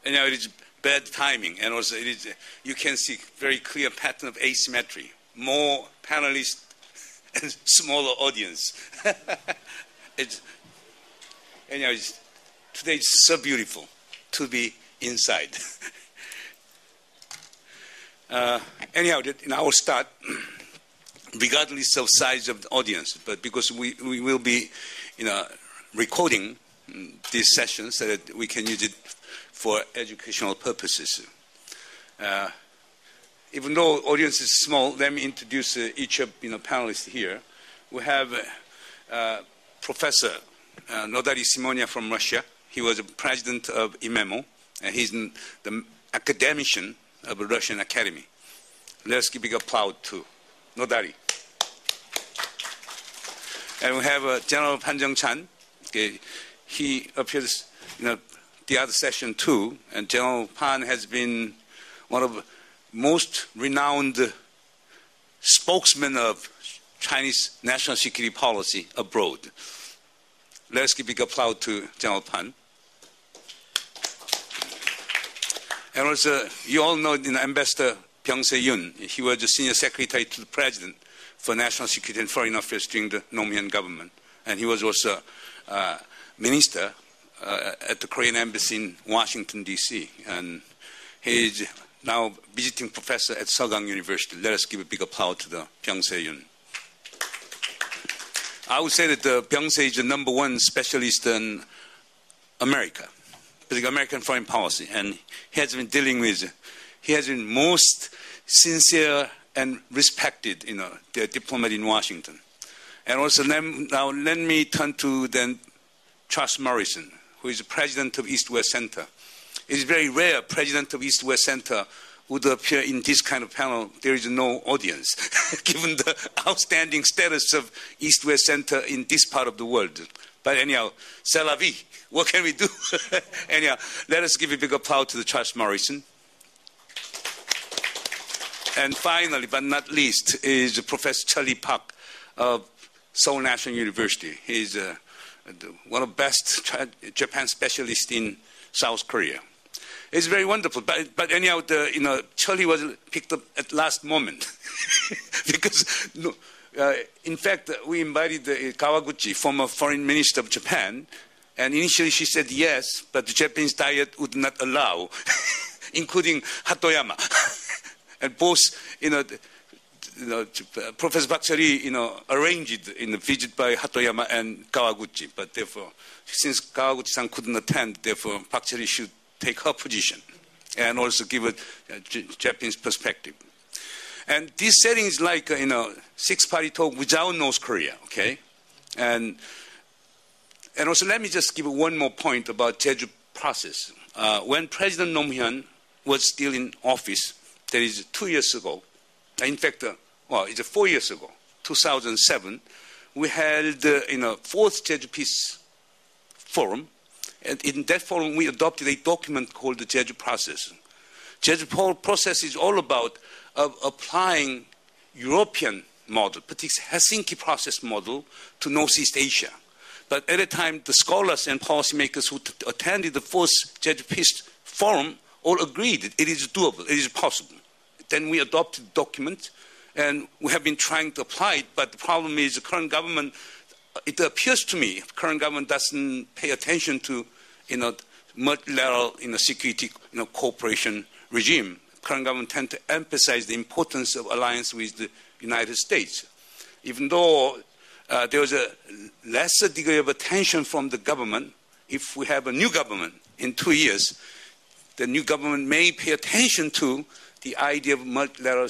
And now it is bad timing, and also it is, you can see very clear pattern of asymmetry. More panelists and smaller audience. Anyhow, today it's so beautiful to be inside. Anyhow, I will start regardless of size of the audience, but because we will be recording these sessions so that we can use it for educational purposes. Even though audience is small, let me introduce each of panelists here. We have Professor Nodary Simonia from Russia. He was the president of IMEMO, and he's the academician of the Russian Academy. Let's give a big applause to Nodary. And we have General Pan Jung-chan. Okay. He appears the other session too, and General Pan has been one of the most renowned spokesmen of Chinese national security policy abroad. Let's give a big applause to General Pan. And also, you all know Ambassador Byung Se-yoon. He was the senior secretary to the president for national security and foreign affairs during the Nomi government. And he was also minister at the Korean embassy in Washington, D.C. And he is now visiting professor at Seogang University. Let us give a big applause to the Byung Se-yoon. I would say that Byung Se is the #1 specialist in America, particularly American foreign policy, and he has been most sincere and respected, the diplomat in Washington. And also now let me turn to then Charles Morrison, who is the president of East-West Center. It is very rare president of East-West Center would appear in this kind of panel. There is no audience, given the outstanding status of East-West Center in this part of the world. But anyhow, c'est la vie. What can we do? Anyhow, let us give a big applause to the Charles Morrison. And finally, but not least, is Professor Charlie Park of Seoul National University. He's one of the best Japan specialists in South Korea. It's very wonderful, but anyhow, Charlie was picked up at last moment because, in fact, we invited Kawaguchi, former foreign minister of Japan, and initially she said yes, but the Japanese diet would not allow, including Hatoyama, and both, Professor Park Cha-ri, arranged in a visit by Hatoyama and Kawaguchi, but therefore, since Kawaguchi-san couldn't attend, therefore Park Cha-ri should take her position and also give a Japanese perspective. And this setting is like, six-party talk without North Korea, okay? And also let me just give one more point about Jeju process. When President Roh Moo-hyun was still in office, that is 2 years ago, in fact, it's 4 years ago, 2007, we held, fourth Jeju Peace Forum. And in that forum, we adopted a document called the Jeju Process. Jeju Process is all about applying European model, particularly Helsinki Process model, to Northeast Asia. But at the time, the scholars and policymakers who attended the fourth Jeju Peace Forum all agreed that it is doable, it is possible. Then we adopted the document, and we have been trying to apply it, but the problem is the current government, it appears to me, the current government doesn't pay attention to, multilateral, security, cooperation regime. The current government tend to emphasize the importance of alliance with the United States. Even though there was a lesser degree of attention from the government, if we have a new government in 2 years, the new government may pay attention to the idea of multilateral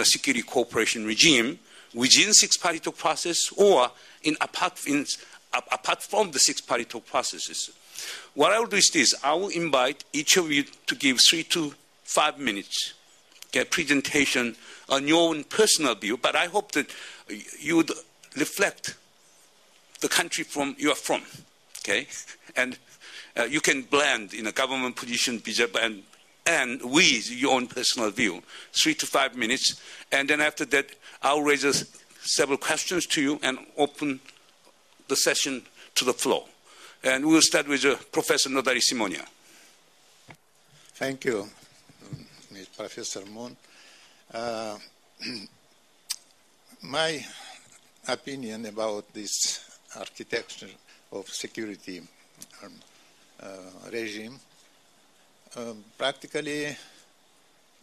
security cooperation regime within six-party talk process or apart from the six-party talk processes. What I will do is this. I will invite each of you to give 3 to 5 minutes presentation on your own personal view, but I hope that you would reflect the country you are from, okay? And you can blend government position and with your own personal view, 3 to 5 minutes. And then after that, I'll raise several questions to you and open the session to the floor. And we'll start with Professor Nodary Simonia. Thank you, Professor Moon. My opinion about this architecture of security regime practically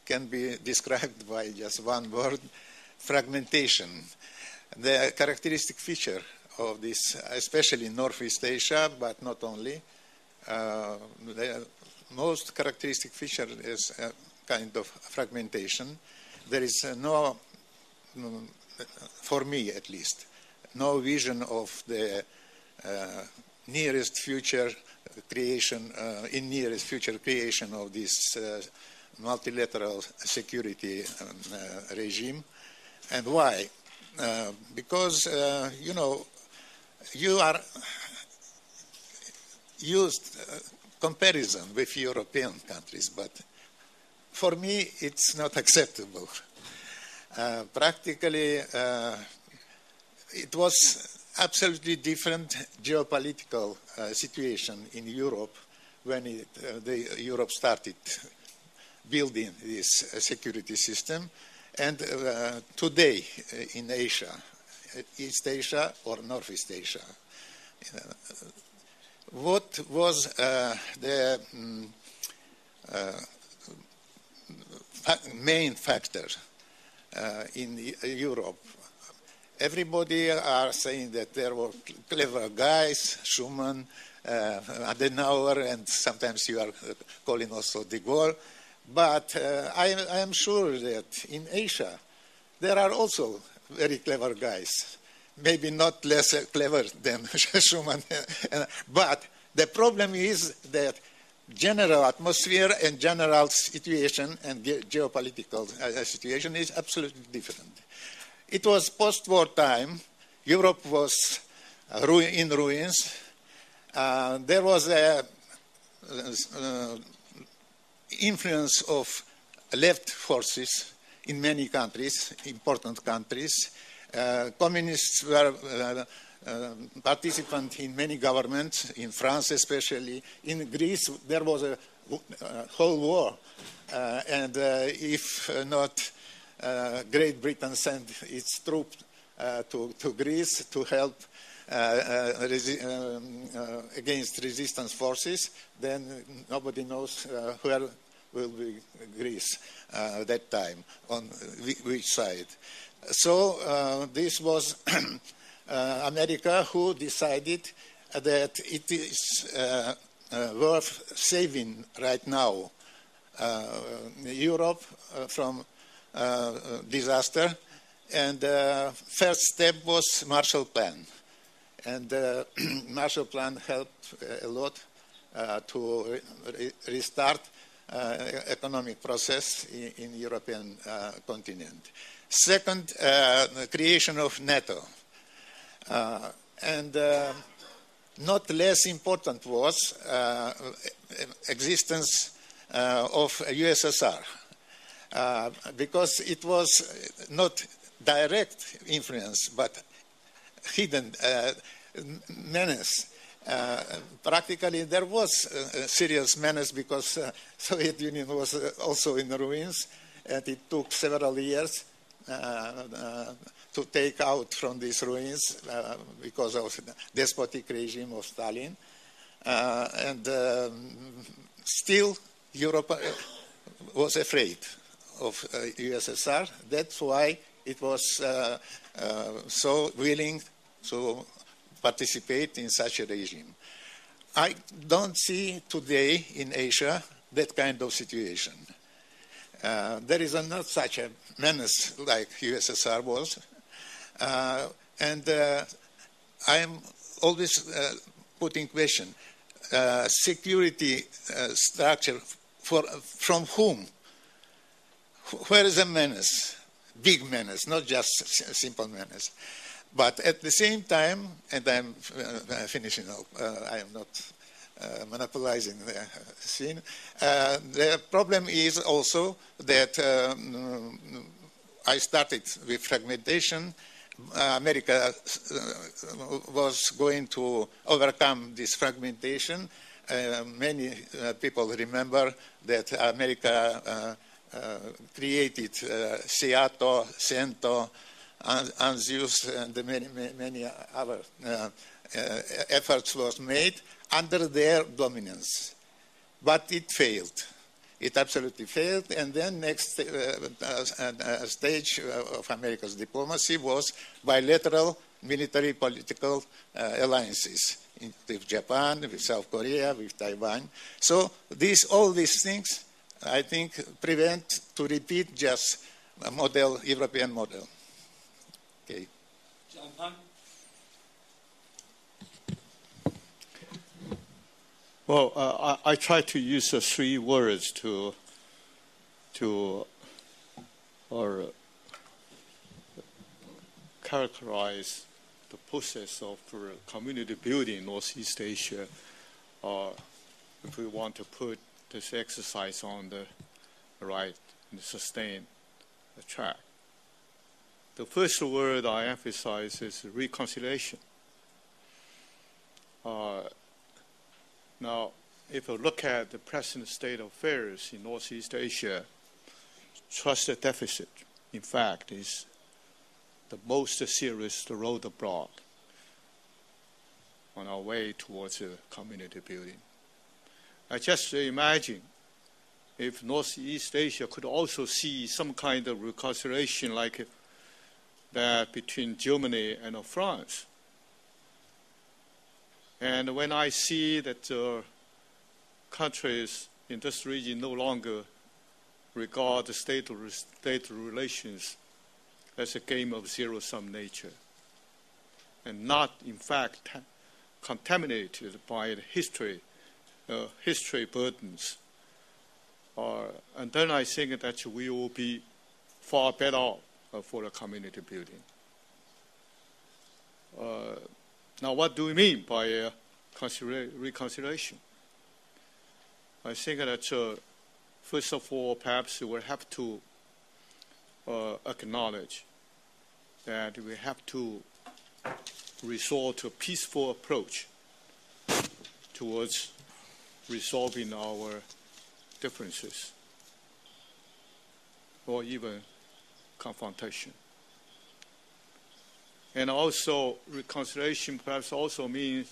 can be described by just one word: fragmentation. The characteristic feature of this, especially in Northeast Asia, but not only, the most characteristic feature is a kind of fragmentation. There is no, for me at least, no vision of the nearest future creation, in nearest future creation of this multilateral security regime. And why? Because, you know, you are used comparison with European countries, but for me it's not acceptable. Practically, it was absolutely different geopolitical situation in Europe when Europe started building this security system, and today in Asia, East Asia or Northeast Asia. What was the main factor in Europe? Everybody are saying that there were clever guys, Schuman, Adenauer, and sometimes you are calling also de Gaulle. But I am sure that in Asia there are also very clever guys, maybe not less clever than Schuman. But the problem is that general atmosphere and general situation and geopolitical situation is absolutely different. It was post-war time. Europe was in ruins. There was a influence of left forces in many countries, important countries. Communists were participant in many governments, in France especially. In Greece, there was a whole war. And if not, Great Britain sent its troops to Greece to help against resistance forces, then nobody knows where will be Greece that time, on which side. So this was America who decided that it is worth saving right now Europe from disaster. And first step was Marshall Plan. And Marshall Plan helped a lot to restart economic process in European continent. Second, creation of NATO. And not less important was existence of USSR, because it was not direct influence, but hidden menace. Practically, there was a serious menace because Soviet Union was also in ruins, and it took several years to take out from these ruins because of the despotic regime of Stalin. And still, Europe was afraid of USSR. That's why it was so willing to participate in such a regime. I don't see today in Asia that kind of situation. There is not such a menace like USSR was. And I am always putting question, security structure from whom? Where is the menace? Big menace, not just a simple menace. But at the same time, and I'm finishing up, I am not monopolizing the scene, the problem is also that I started with fragmentation. America was going to overcome this fragmentation many people remember that America created SEATO, CENTO, ANZUS, and many other efforts was made under their dominance. But it failed. It absolutely failed. And then next stage of America's diplomacy was bilateral military political alliances with Japan, with South Korea, with Taiwan. So all these things, I think, prevent to repeat just a model, European model. Okay. John Pan? Well, I try to use 3 words to characterize the process of community building in Northeast Asia, if we want to put this exercise on the right and sustained track. The first word I emphasize is reconciliation. Now, if you look at the present state of affairs in Northeast Asia, trust deficit, in fact, is the most serious roadblock on our way towards community building. I just imagine if Northeast Asia could also see some kind of reconciliation like that between Germany and France. And when I see that countries in this region no longer regard the state relations as a game of zero-sum nature and not, in fact, contaminated by the history burdens, and then I think that we will be far better off for the community building. Now, what do we mean by reconciliation? I think that, first of all, perhaps we will have to acknowledge that we have to resort to a peaceful approach towards resolving our differences or even confrontation. And also, reconciliation perhaps also means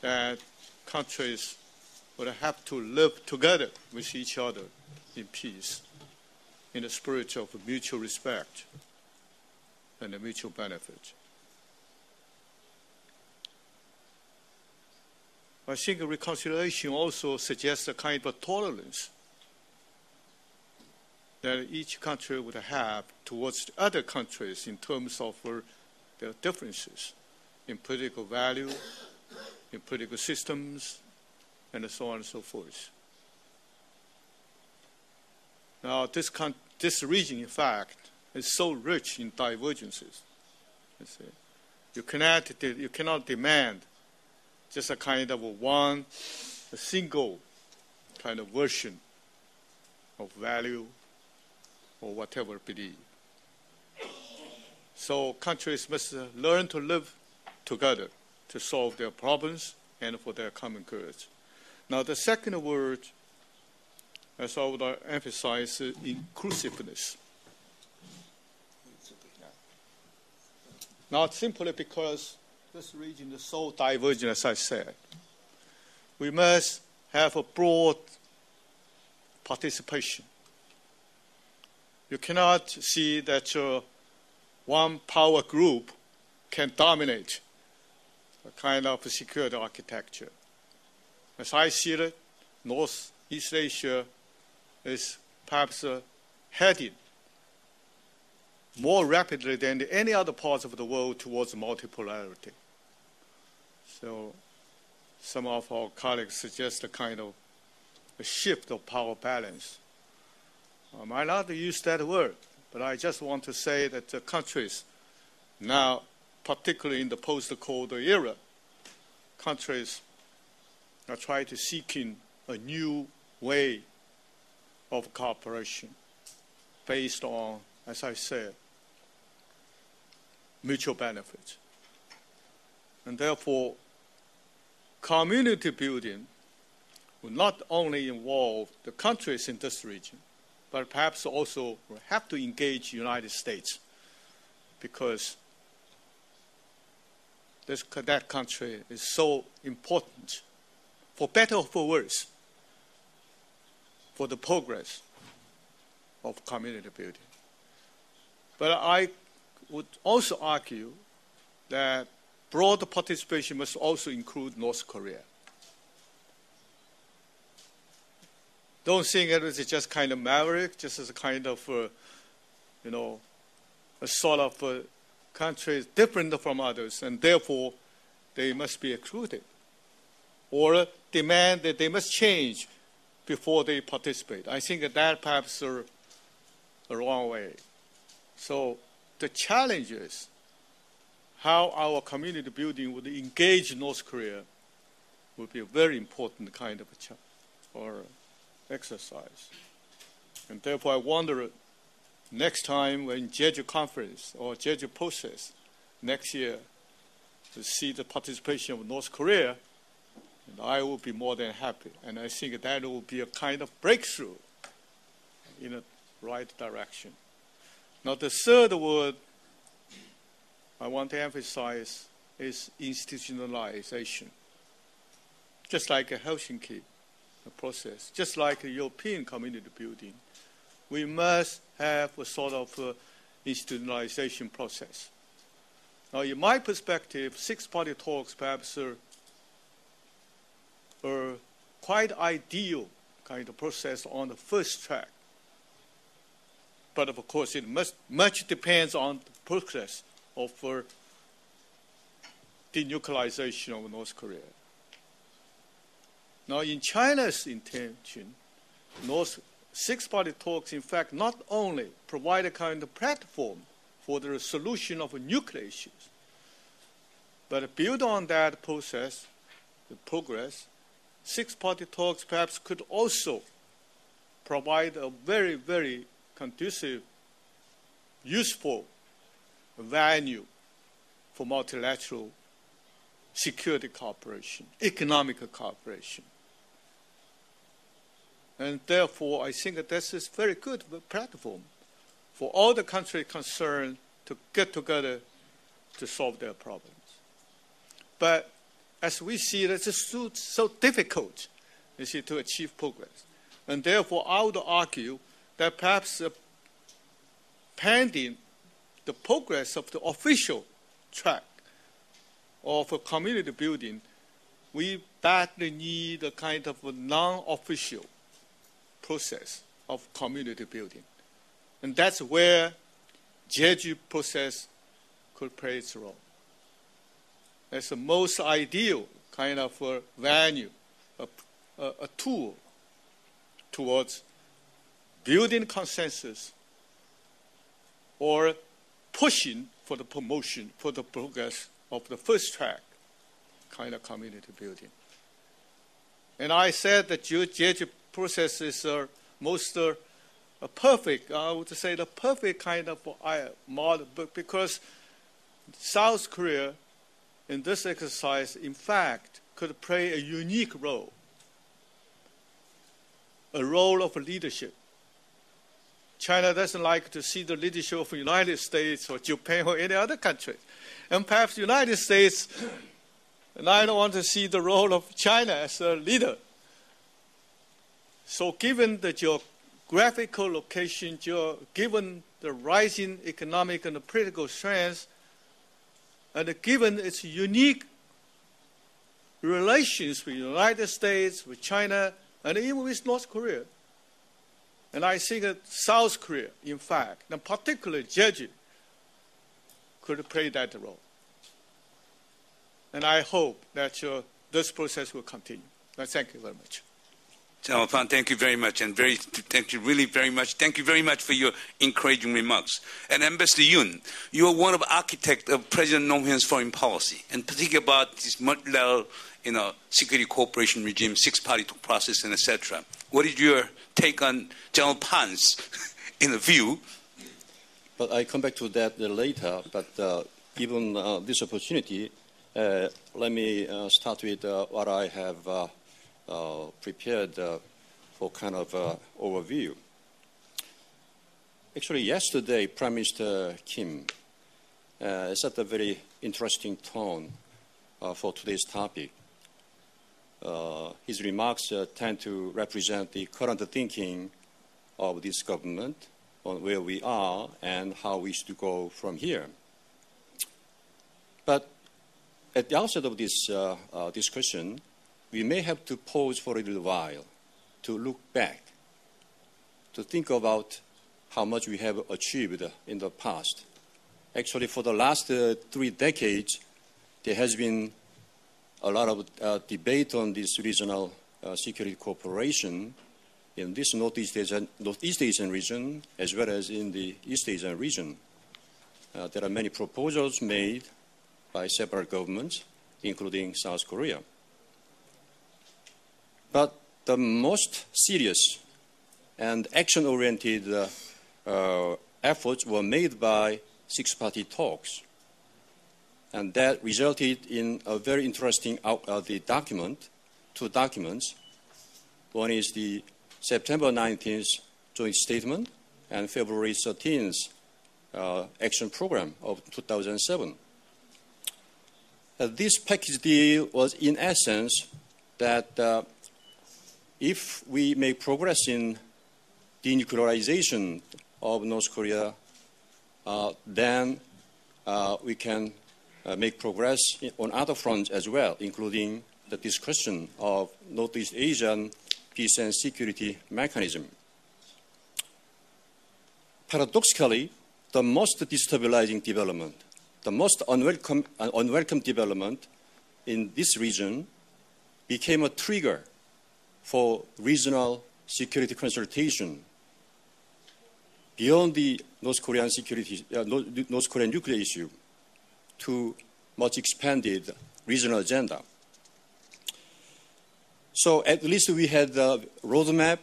that countries would have to live together with each other in peace, in the spirit of mutual respect and a mutual benefit. I think reconciliation also suggests a kind of tolerance that each country would have towards the other countries in terms of their differences in political value, in political systems, and so on and so forth. Now, this region, in fact, is so rich in divergences. You cannot demand just a kind of a single kind of version of value or whatever belief. So countries must learn to live together to solve their problems and for their common goods. Now, the second word, as I would emphasize, is inclusiveness. Not simply because this region is so divergent, as I said. We must have a broad participation. You cannot see that one power group can dominate a kind of security architecture. As I see it, Northeast Asia is perhaps heading more rapidly than any other parts of the world towards multipolarity. So some of our colleagues suggest a kind of a shift of power balance. I might not use that word, but I just want to say that the countries now, particularly in the post-Cold War era, countries are trying to seek in a new way of cooperation based on, as I said, mutual benefits. And therefore, community building will not only involve the countries in this region, but perhaps also will have to engage the United States, because that country is so important, for better or for worse, for the progress of community building. But I would also argue that broader participation must also include North Korea. Don't think it is just kind of maverick, just as a kind of, a sort of country different from others, and therefore they must be excluded, or demand that they must change before they participate. I think that perhaps is the wrong way. So the challenge is how our community building would engage North Korea would be a very important kind of exercise. And therefore I wonder, next time when Jeju Conference or Jeju process next year to see the participation of North Korea, and I will be more than happy. And I think that will be a kind of breakthrough in the right direction. Now the third word I want to emphasize is institutionalization. Just like a Helsinki process, just like a European community building, we must have a sort of institutionalization process. Now, in my perspective, six-party talks perhaps are quite ideal kind of process on the first track. But of course, it much depends on the progress of denuclearization of North Korea. Now, in China's intention, six-party talks, in fact, not only provide a kind of platform for the solution of nuclear issues, but build on that process, the progress, six-party talks perhaps could also provide a very, very conducive, useful venue for multilateral security cooperation, economic cooperation. And therefore, I think that this is a very good platform for all the countries concerned to get together to solve their problems. But as we see, it is so difficult, you see, to achieve progress. And therefore, I would argue that perhaps pending the progress of the official track of a community building, we badly need a kind of a non-official process of community building. And that's where Jeju process could play its role. It's the most ideal kind of a venue, a tool towards building consensus or pushing for the promotion, for the progress of the first track kind of community building. And I said that Jeju process is most perfect, I would say the perfect kind of model, because South Korea in this exercise, in fact, could play a unique role, a role of leadership. China doesn't like to see the leadership of the United States or Japan or any other country. And perhaps the United States, and I don't want to see the role of China as a leader. So given the geographical location, given the rising economic and political strength, and given its unique relations with the United States, with China, and even with North Korea, and I think that South Korea, in fact, and particularly Jeju, could play that role. And I hope that this process will continue. Thank you very much. General Pan, thank you very much, and thank you really very much. Thank you very much for your encouraging remarks. And Ambassador Yoon, you are one of the architects of President Roh Moo-hyun's foreign policy, and particularly about this multilateral, security cooperation regime, six-party process, and etc. What is your take on General Pan's view? But I come back to that later. But given this opportunity, Let me start with what I have prepared for kind of overview. Actually, yesterday, Prime Minister Kim set a very interesting tone for today's topic. His remarks tend to represent the current thinking of this government on where we are and how we should go from here. But at the outset of this discussion, we may have to pause for a little while to look back, to think about how much we have achieved in the past. Actually, for the last 3 decades, there has been a lot of debate on this regional security cooperation in this Northeast Asian region, as well as in the East Asian region. There are many proposals made by several governments, including South Korea. But the most serious and action-oriented efforts were made by six-party talks. And that resulted in a very interesting document, 2 documents. One is the September 19th joint statement and February 13th action program of 2007. This package deal was in essence that if we make progress in denuclearization of North Korea, then we can make progress on other fronts as well, including the discussion of Northeast Asian peace and security mechanism. Paradoxically, the most destabilizing development, the most unwelcome development in this region became a trigger for regional security consultation beyond the North Korean nuclear issue to much expanded regional agenda. So at least we had the roadmap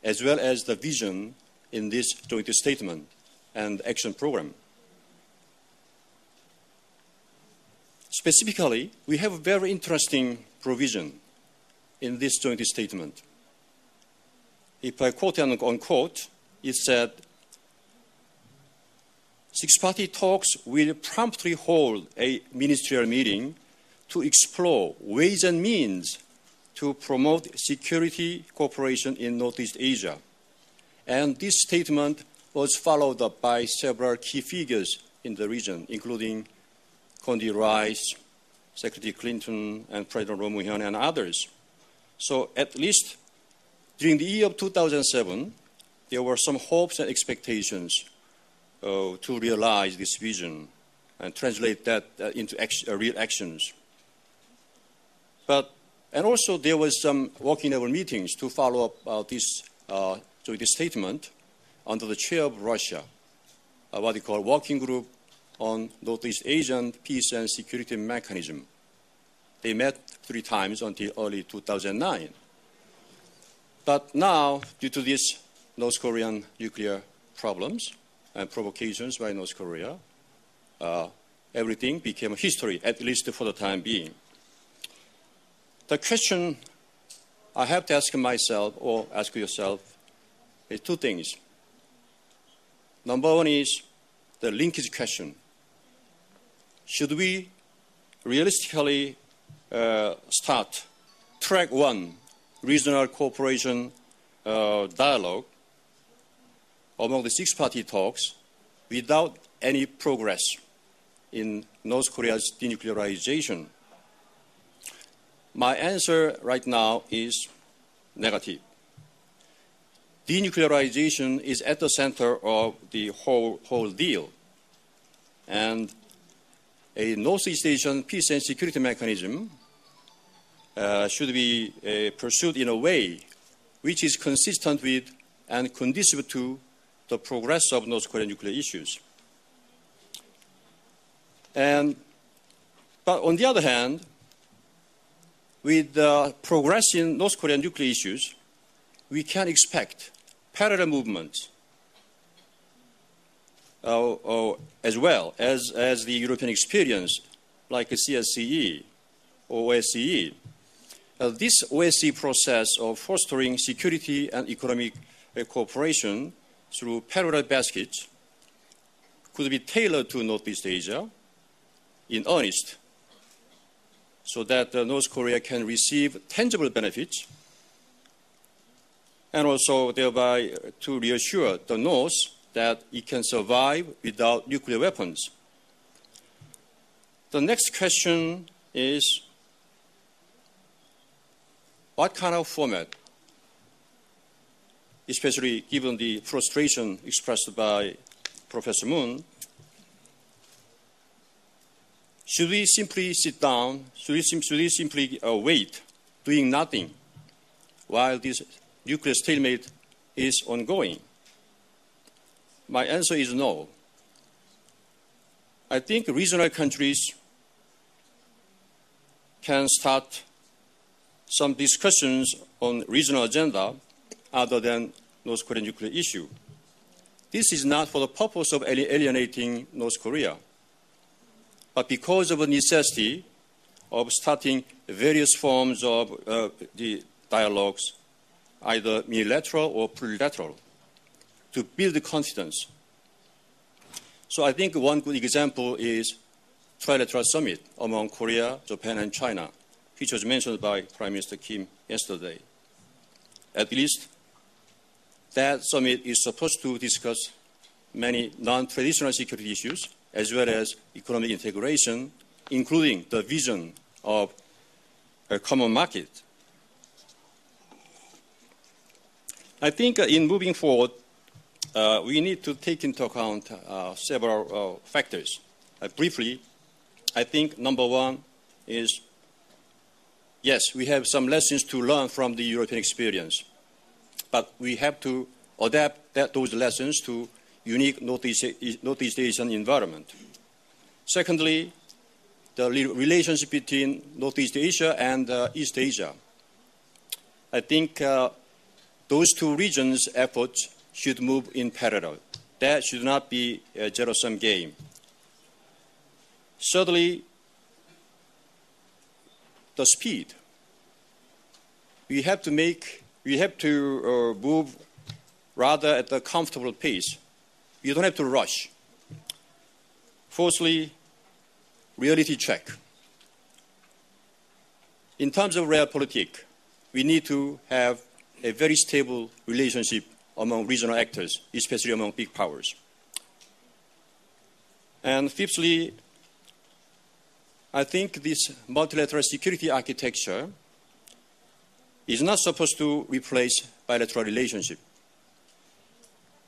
as well as the vision in this joint statement and action program. Specifically, we have a very interesting provision in this joint statement. If I quote and unquote, it said, six-party talks will promptly hold a ministerial meeting to explore ways and means to promote security cooperation in Northeast Asia. And this statement was followed up by several key figures in the region, including Condi Rice, Secretary Clinton, and President Roh Moo-hyun, and others. So at least during the year of 2007, there were some hopes and expectations to realize this vision and translate that into real actions. And also there was some working-level meetings to follow up this joint statement under the chair of Russia, what they call Working Group on Northeast Asian Peace and Security Mechanism. They met 3 times until early 2009. But now, due to these North Korean nuclear problems and provocations by North Korea, everything became history, at least for the time being. The question I have to ask myself, or ask yourself, is 2 things. Number 1 is the linkage question. Should we realistically start track 1, regional cooperation dialogue among the six-party talks without any progress in North Korea's denuclearization? My answer right now is negative. Denuclearization is at the center of the whole deal. And a Northeast Asian peace and security mechanism should be pursued in a way which is consistent with and conducive to the progress of North Korean nuclear issues. But on the other hand, with the progress in North Korean nuclear issues, we can expect parallel movements as well as the European experience like CSCE or OSCE. This OSCE process of fostering security and economic cooperation through parallel baskets could be tailored to Northeast Asia in earnest, so that North Korea can receive tangible benefits, and also thereby to reassure the North that it can survive without nuclear weapons. The next question is, what kind of format, especially given the frustration expressed by Professor Moon, should we simply sit down, should we simply wait, doing nothing, while this nuclear stalemate is ongoing? My answer is no. I think regional countries can start some discussions on regional agenda other than North Korean nuclear issue. This is not for the purpose of alienating North Korea, but because of the necessity of starting various forms of the dialogues, either unilateral or plurilateral, to build confidence. So I think one good example is trilateral summit among Korea, Japan, and China, which was mentioned by Prime Minister Kim yesterday. At least that summit is supposed to discuss many non-traditional security issues, as well as economic integration, including the vision of a common market. I think in moving forward, we need to take into account several factors. Briefly, I think number one is, yes, we have some lessons to learn from the European experience, but we have to adapt those lessons to unique Northeast Asian environment. Secondly, the relationship between Northeast Asia and East Asia. I think those two regions' efforts should move in parallel. That should not be a zero-sum game. Thirdly, the speed. We have to move rather at a comfortable pace. You don't have to rush. Fourthly, reality check. In terms of realpolitik, we need to have a very stable relationship among regional actors, especially among big powers. And fifthly, I think this multilateral security architecture is not supposed to replace bilateral relationship.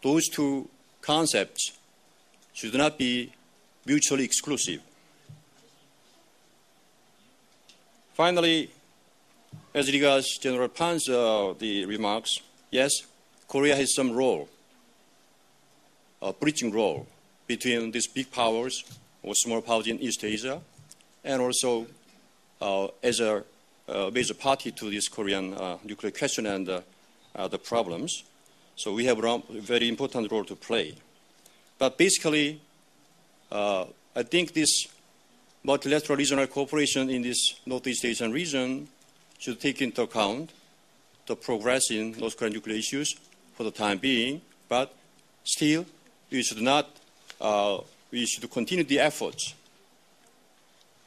Those two concepts should not be mutually exclusive. Finally, as regards General Pan's the remarks, yes, Korea has some role, a bridging role between these big powers or small powers in East Asia, and also as a major party to this Korean nuclear question and the problems. So we have a very important role to play. But basically, I think this multilateral regional cooperation in this Northeast Asian region should take into account the progress in North Korean nuclear issues for the time being, but still we should continue the efforts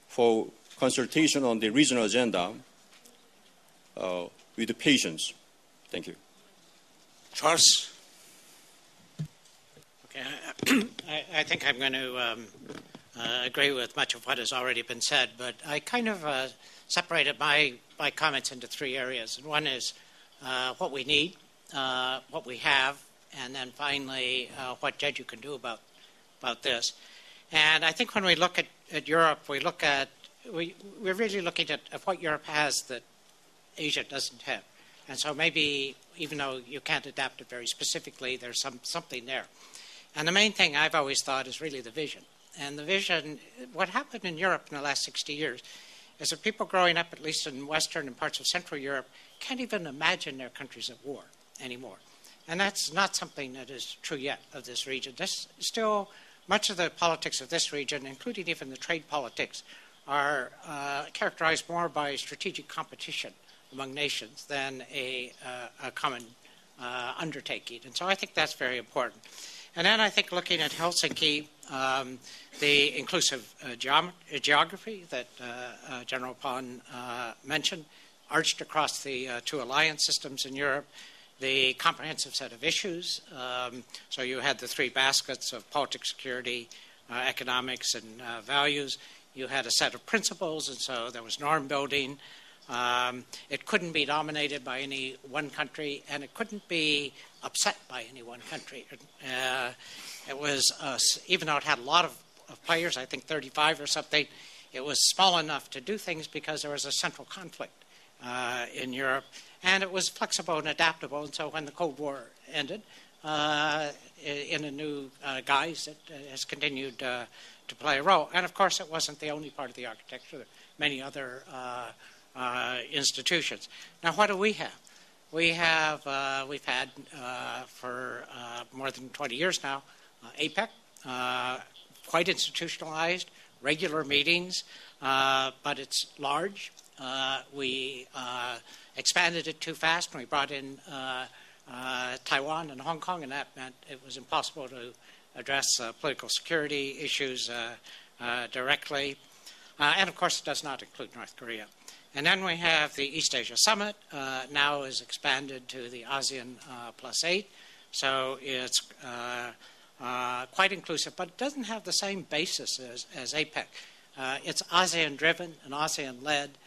for consultation on the regional agenda with patience. Thank you. Charles? Okay, I think I'm going to agree with much of what has already been said, but I kind of separated my comments into three areas. And one is what we need, what we have, and then finally what Jeju can do about this. And I think when we look at Europe, we're really looking at what Europe has that Asia doesn't have. And so maybe, even though you can't adapt it very specifically, there's something there. And the main thing I've always thought is really the vision. And the vision, what happened in Europe in the last 60 years is that people growing up, at least in Western and parts of Central Europe, can't even imagine their countries at war anymore. And that's not something that is true yet of this region. This still, much of the politics of this region, including even the trade politics, are characterized more by strategic competition among nations than a common undertaking. And so I think that's very important. And then I think looking at Helsinki, the inclusive geography that General Pon mentioned, arched across the two alliance systems in Europe, the comprehensive set of issues. So you had the three baskets of politics, security, economics, and values. You had a set of principles, and so there was norm building. It couldn't be dominated by any one country, and it couldn't be upset by any one country. It was, even though it had a lot of players, I think 35 or something, it was small enough to do things because there was a central conflict in Europe, and it was flexible and adaptable. And so when the Cold War ended, in a new guise, it has continued to play a role. And of course, it wasn't the only part of the architecture. There are many other institutions. Now, what do we have? We've had for more than 20 years now, APEC, quite institutionalized, regular meetings, but it's large. We expanded it too fast when we brought in Taiwan and Hong Kong, and that meant it was impossible to address political security issues directly. And of course, it does not include North Korea. And then we have the East Asia Summit, now is expanded to the ASEAN +8. So it's quite inclusive, but it doesn't have the same basis as APEC. It's ASEAN-driven and ASEAN-led.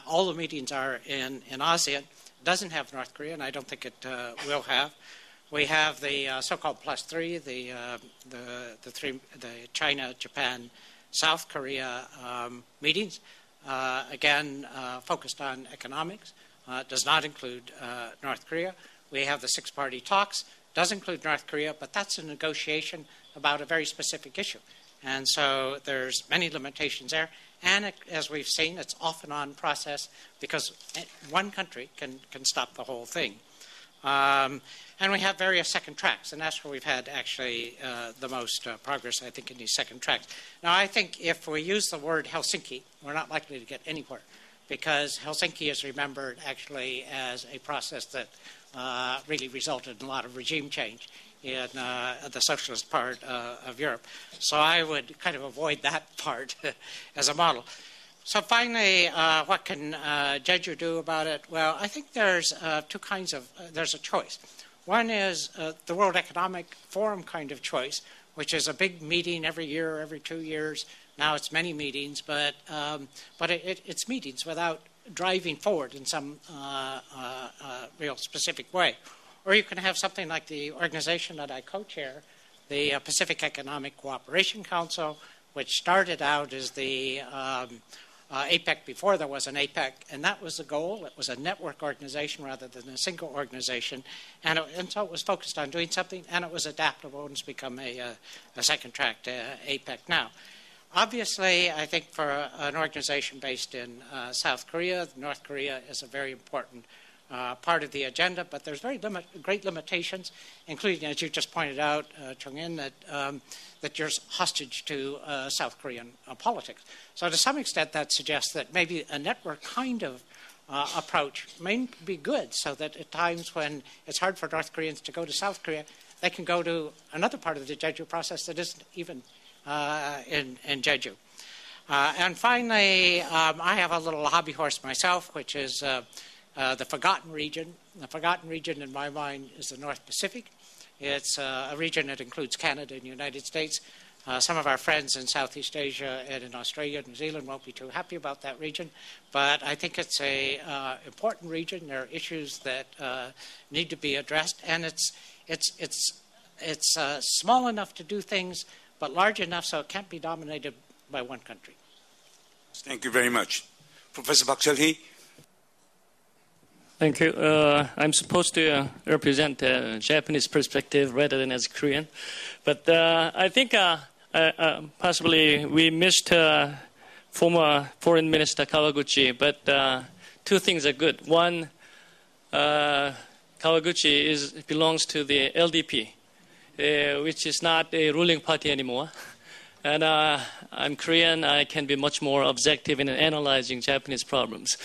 All the meetings are in ASEAN. It doesn't have North Korea, and I don't think it will have. We have the so-called +3, the China, Japan, South Korea meetings. Again, focused on economics, does not include North Korea. We have the six-party talks, does include North Korea, but that's a negotiation about a very specific issue. And so there's many limitations there. And as we've seen, it's off and on process because one country can stop the whole thing. And we have various second tracks, and that's where we've had actually the most progress, I think, in these second tracks. Now, I think if we use the word Helsinki, we're not likely to get anywhere because Helsinki is remembered actually as a process that really resulted in a lot of regime change in the socialist part of Europe. So I would kind of avoid that part as a model. So finally, what can Jeju do about it? Well, I think there's two kinds of, there's a choice. One is the World Economic Forum kind of choice, which is a big meeting every year, every 2 years. Now it's many meetings, but it's meetings without driving forward in some real specific way. Or you can have something like the organization that I co-chair, the Pacific Economic Cooperation Council, which started out as the APEC before there was an APEC, and that was the goal. It was a network organization rather than a single organization, and so it was focused on doing something, and it was adaptable, and it's become a second track to APEC now. Obviously, I think for an organization based in South Korea, North Korea is a very important part of the agenda, but there's great limitations, including, as you just pointed out, Chung-In, that you're hostage to South Korean politics. So to some extent, that suggests that maybe a network kind of approach may be good, so that at times when it's hard for North Koreans to go to South Korea, they can go to another part of the Jeju process that isn't even in Jeju. And finally, I have a little hobby horse myself, which is the Forgotten Region. The Forgotten Region, in my mind, is the North Pacific. It's a region that includes Canada and the United States. Some of our friends in Southeast Asia and in Australia and New Zealand won't be too happy about that region, but I think it's an important region. There are issues that need to be addressed, and it's small enough to do things, but large enough so it can't be dominated by one country. Thank you very much. Professor Park Cheol-hee. Thank you. I'm supposed to represent a Japanese perspective rather than as Korean. But I think possibly we missed former Foreign Minister Kawaguchi, but two things are good. One, Kawaguchi belongs to the LDP, which is not a ruling party anymore. And I'm Korean. I can be much more objective in analyzing Japanese problems.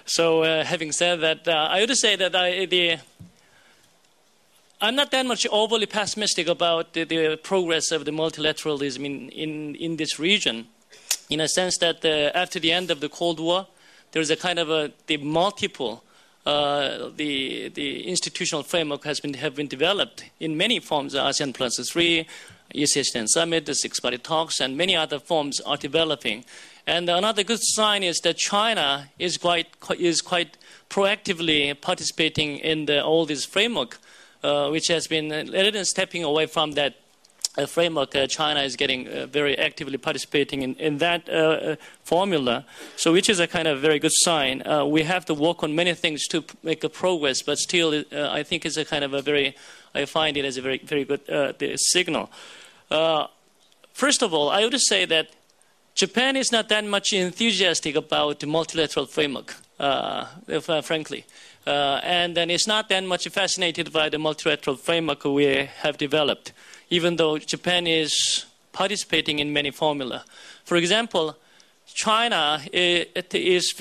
So having said that, I would say that I'm not that much overly pessimistic about the progress of the multilateralism in this region, in a sense that after the end of the Cold War, there's a kind of the multiple, the institutional framework have been developed in many forms, ASEAN Plus 3, East Asian Summit, the Six-Party Talks, and many other forms are developing. And another good sign is that China is quite proactively participating in all this framework, which has been, rather than stepping away from that framework, China is getting very actively participating in that formula, so which is a kind of very good sign. We have to work on many things to make a progress, but still, I think it's a kind of I find it as a very, very good signal. First of all, I would say that Japan is not that much enthusiastic about the multilateral framework, frankly. And then it's not that much fascinated by the multilateral framework we have developed, even though Japan is participating in many formula. For example, China gives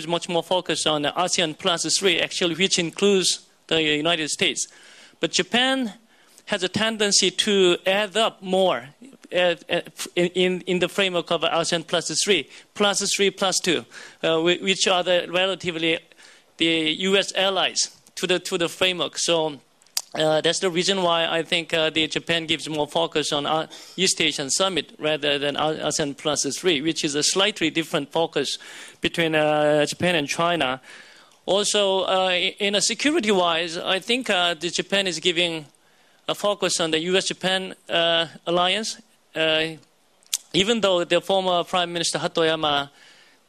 much more focus on ASEAN Plus 3, actually, which includes the United States. But Japan has a tendency to add up more in the framework of ASEAN Plus 3, Plus 3, Plus 2, which are relatively the U.S. allies to the framework. So that's the reason why I think Japan gives more focus on East Asian Summit rather than ASEAN Plus 3, which is a slightly different focus between Japan and China. Also, in a security-wise, I think Japan is giving a focus on the U.S.-Japan alliance. Even though the former Prime Minister Hatoyama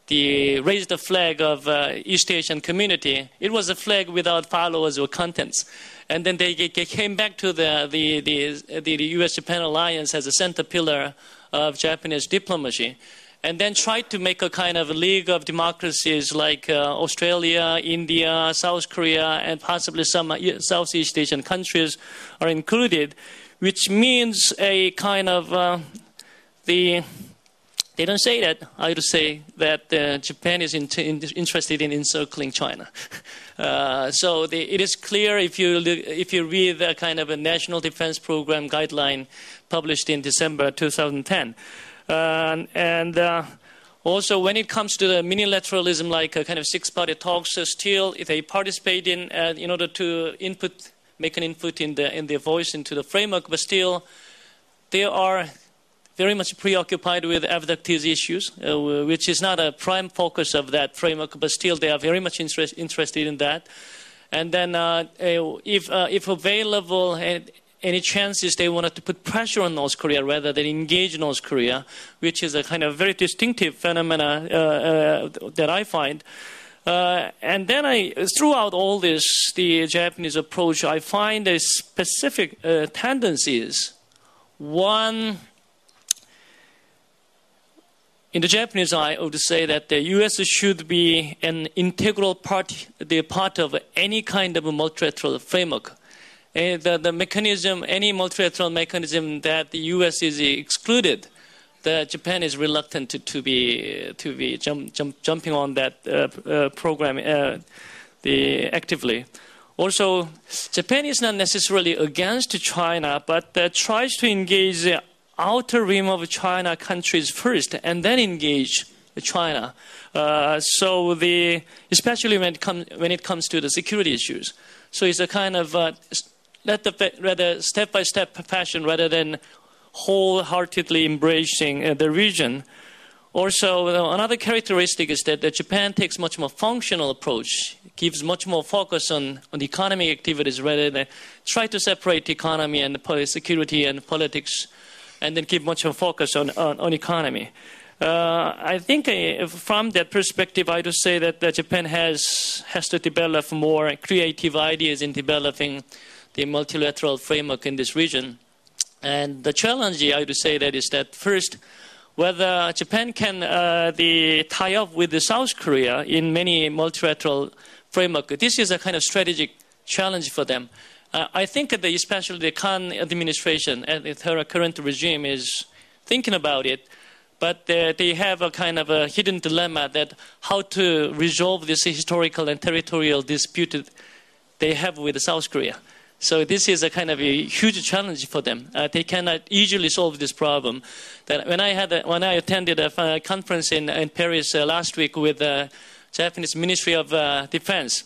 raised the flag of East Asian community, it was a flag without followers or contents. And then they came back to the U.S.-Japan alliance as a center pillar of Japanese diplomacy, and then tried to make a kind of a league of democracies like Australia, India, South Korea, and possibly some Southeast Asian countries are included, which means a kind of they don't say that. I would say that Japan is interested in encircling China. So it is clear if you read the kind of a National Defense Program guideline published in December 2010. Also, when it comes to the minilateralism, like a kind of six-party talks, still they participate in order to make an input in their voice into the framework, but still they are very much preoccupied with abductees issues, which is not a prime focus of that framework, but still they are very much interested in that. And then if available, any chances they wanted to put pressure on North Korea rather than engage North Korea, which is a kind of very distinctive phenomena that I find. And then throughout all this, the Japanese approach, I find a specific tendencies. One, in the Japanese eye, I would say that the U.S. should be an integral part of any kind of a multilateral framework. The mechanism, any multilateral mechanism that the U.S. is excluded, that Japan is reluctant to be jumping on that program actively. Also, Japan is not necessarily against China, but tries to engage the outer rim of China countries first, and then engage China. Especially when it comes to the security issues. So it's a kind of rather step-by-step fashion rather than wholeheartedly embracing the region. Also, another characteristic is that Japan takes much more functional approach, gives much more focus on the economic activities rather than try to separate economy and security and politics, and then give much more focus on economy. I think from that perspective, I would say that Japan has to develop more creative ideas in developing the multilateral framework in this region. And the challenge, I would say, that is that first, whether Japan can tie up with the South Korea in many multilateral framework, this is a kind of strategic challenge for them. I think that especially the Khan administration and the current regime is thinking about it, but they have a kind of a hidden dilemma that how to resolve this historical and territorial dispute they have with South Korea. So this is a kind of a huge challenge for them. They cannot easily solve this problem. That when I attended a conference in Paris last week with the Japanese Ministry of Defense,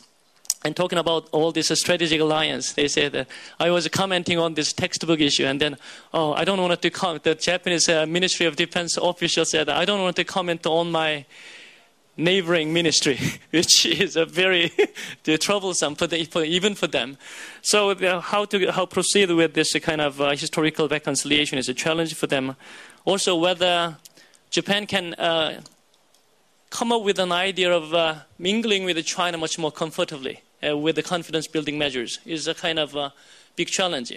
and talking about all this strategic alliance, they said that I was commenting on this textbook issue, and then, I don't want to comment. The Japanese Ministry of Defense official said, I don't want to comment on my neighboring ministry, which is a very troublesome even for them. So how proceed with this kind of historical reconciliation is a challenge for them. Also, whether Japan can come up with an idea of mingling with China much more comfortably with the confidence-building measures is a kind of big challenge.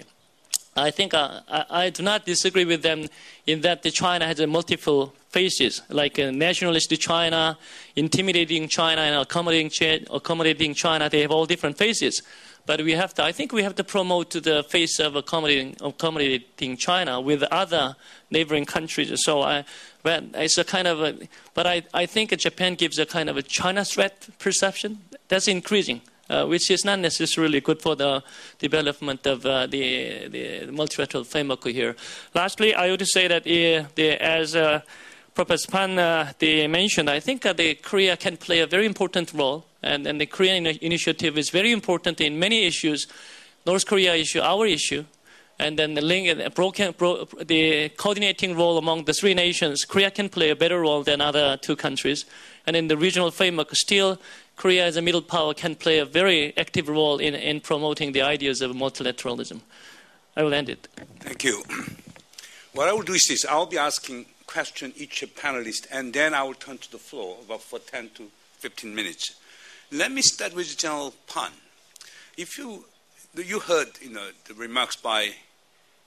I think I do not disagree with them in that China has multiple faces, like nationalist China, intimidating China, and accommodating China. They have all different faces. But I think we have to promote the face of accommodating China with other neighboring countries. So it's a kind of but I think Japan gives a kind of a China threat perception that's increasing. Which is not necessarily good for the development of the multilateral framework here. Lastly, I would say that as Professor Pan they mentioned, I think Korea can play a very important role, and the Korean initiative is very important in many issues. North Korea issue, our issue, and then the coordinating role among the three nations. Korea can play a better role than other two countries, and in the regional framework, still Korea as a middle power can play a very active role in promoting the ideas of multilateralism. I will end it. Thank you. What I will do is this. I'll be asking questions each panelist, and then I will turn to the floor about for 10 to 15 minutes. Let me start with General Pan. If you heard the remarks by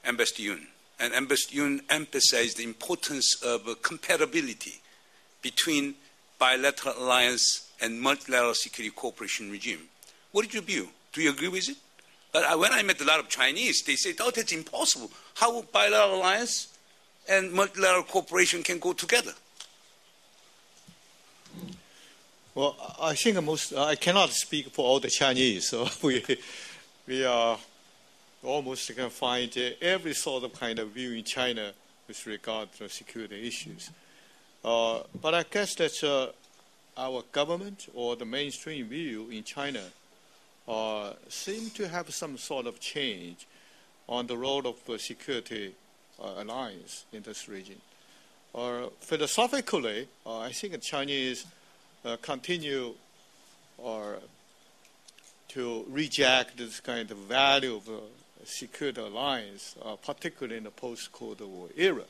Ambassador Yoon, and Ambassador Yoon emphasized the importance of compatibility between bilateral alliance and multilateral security cooperation regime. What is your view? Do you agree with it? But when I met a lot of Chinese, they said, that's impossible. How bilateral alliance and multilateral cooperation can go together? Well, I think I cannot speak for all the Chinese, so we are almost can find every sort of kind of view in China with regard to security issues. But I guess that our government or the mainstream view in China seem to have some sort of change on the role of security alliance in this region. Philosophically, I think the Chinese continue to reject this kind of value of security alliance, particularly in the post-Cold War era.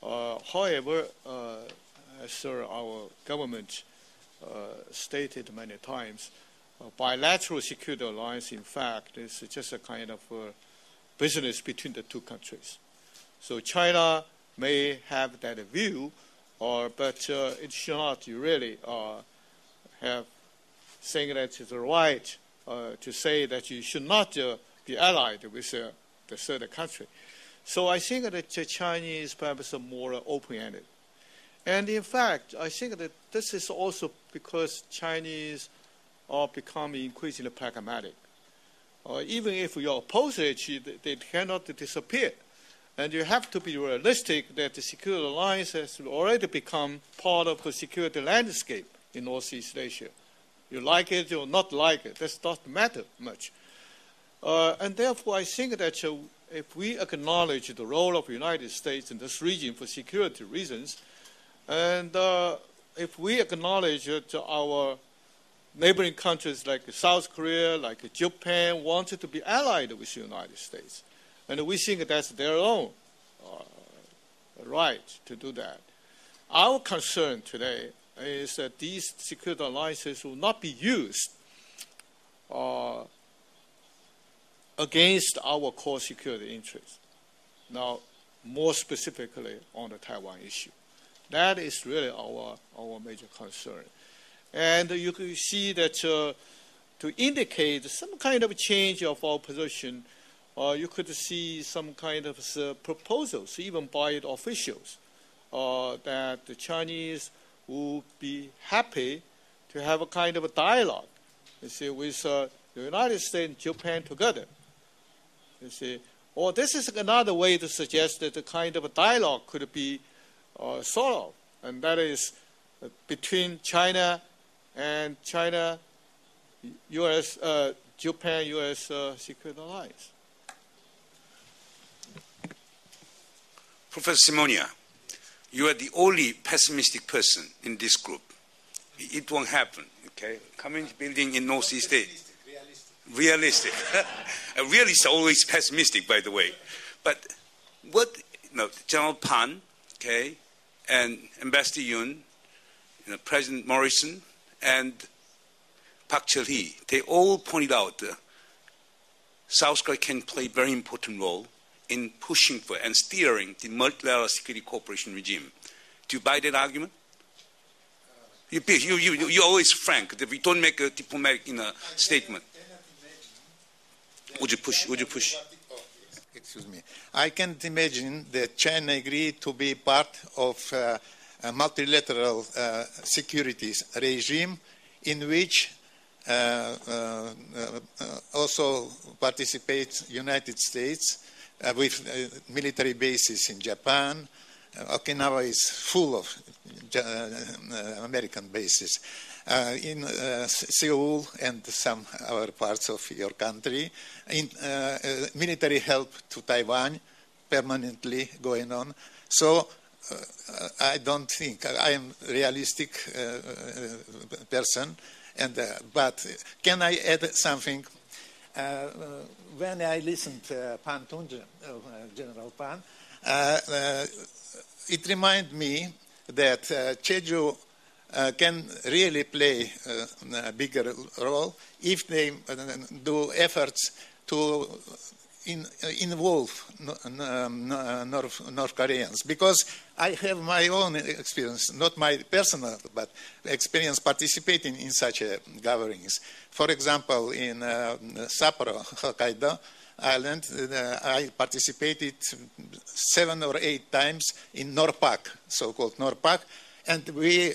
However, as our government stated many times, bilateral security alliance, in fact, is just a kind of business between the two countries. So China may have that view, but it should not really have saying that it's right to say that you should not be allied with the third country. So I think that the Chinese perhaps are more open-ended. And in fact, I think that this is also because Chinese are becoming increasingly pragmatic. Even if you oppose it, they cannot disappear. And you have to be realistic that the security alliance has already become part of the security landscape in Northeast Asia. You like it or not like it, that doesn't matter much. And therefore, I think that if we acknowledge the role of the United States in this region for security reasons, and if we acknowledge that our neighboring countries like South Korea, like Japan, wanted to be allied with the United States, and we think that's their own right to do that. Our concern today is that these security alliances will not be used against our core security interests. Now, more specifically on the Taiwan issue. That is really our major concern. And you can see that to indicate some kind of change of our position, you could see some kind of proposals, even by the officials, that the Chinese would be happy to have a kind of a dialogue, you see, with the United States and Japan together. You see, or this is another way to suggest that the kind of a dialogue could be sort of, and that is between China and U.S. Japan-U.S. Secret Alliance. Professor Simonia, you are the only pessimistic person in this group. It won't happen, okay? Community building in Northeast Asia. Realistic. Realists are always pessimistic, by the way. But what, General Pan, okay, and Ambassador Yoon, President Morrison, and Park Chung-hee, they all pointed out South Korea can play a very important role in pushing for and steering the multilateral security cooperation regime. Do you buy that argument? You're always frank. If you don't make a diplomatic statement. Would you push? Excuse me. I can't imagine that China agreed to be part of a multilateral securities regime in which also participates United States with military bases in Japan. Okinawa is full of American bases. In Seoul and some other parts of your country, in military help to Taiwan permanently going on. So I don't think I am a realistic person. But can I add something? When I listened to Pan Tun-jeon, General Pan, it reminded me that Jeju can really play a bigger role if they do efforts to involve North Koreans. Because I have my own experience, not my personal, but experience participating in such gatherings. For example, in Sapporo, Hokkaido Island, I participated 7 or 8 times in NORPAC, so-called NORPAC, and we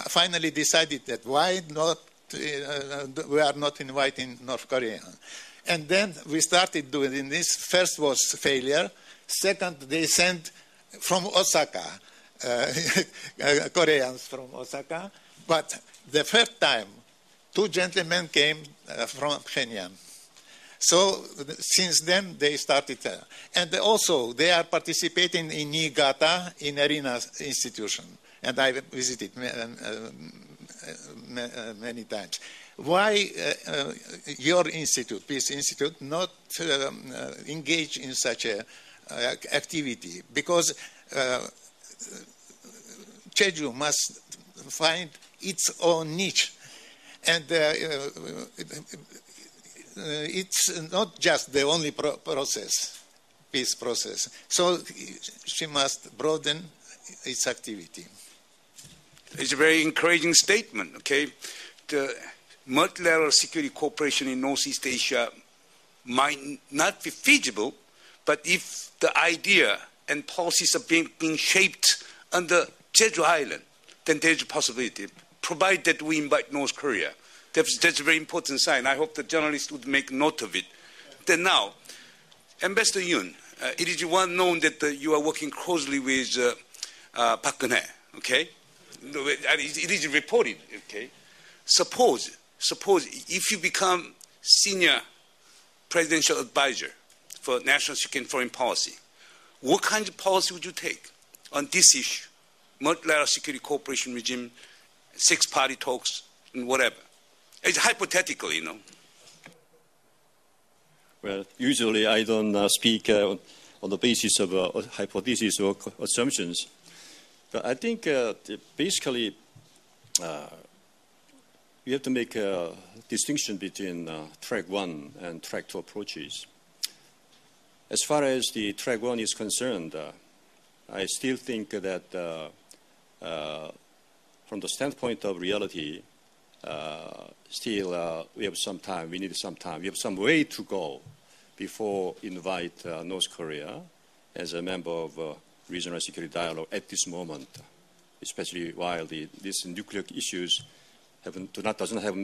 finally decided that why not, we are not inviting North Korea. And then we started doing this. First was failure. Second, they sent from Osaka, Koreans from Osaka. But the third time, 2 gentlemen came from Pyongyang. So since then, they started. And also, they are participating in Niigata, in ARENA institution. And I visited many times. Why your institute, Peace Institute, not engage in such a activity? Because Jeju must find its own niche. And it's not just the only process, peace process. So she must broaden its activity. It's a very encouraging statement, okay? The multilateral security cooperation in Northeast Asia might not be feasible, but if the idea and policies are being shaped under Jeju Island, then there's a possibility, provided we invite North Korea. That's a very important sign. I hope the journalists would make note of it. Then now, Ambassador Yoon, it is well known that you are working closely with Park Geun-hye, okay? It is reported, okay? Suppose if you become senior presidential advisor for national security and foreign policy, what kind of policy would you take on this issue? Multilateral security cooperation regime, 6-party talks, and whatever. It's hypothetical, you know. Well, usually I don't speak on the basis of hypotheses or assumptions. But I think basically you have to make a distinction between track 1 and track 2 approaches. As far as the track 1 is concerned, I still think that from the standpoint of reality, still we have some time. We need some time. We have some way to go before invite North Korea as a member of regional security dialogue at this moment, especially while these nuclear issues doesn't have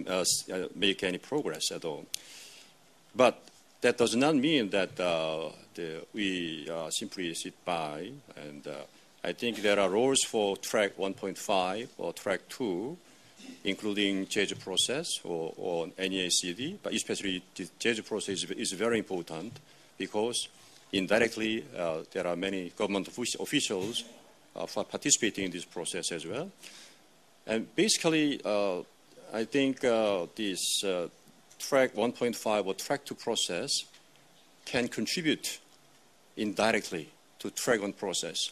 make any progress at all. But that does not mean that we simply sit by. And I think there are roles for track 1.5 or track 2, including Jeju process or NEACD, but especially the Jeju process is very important because indirectly there are many government officials participating in this process as well. And basically, I think this track 1.5 or track 2 process can contribute indirectly to track 1 process.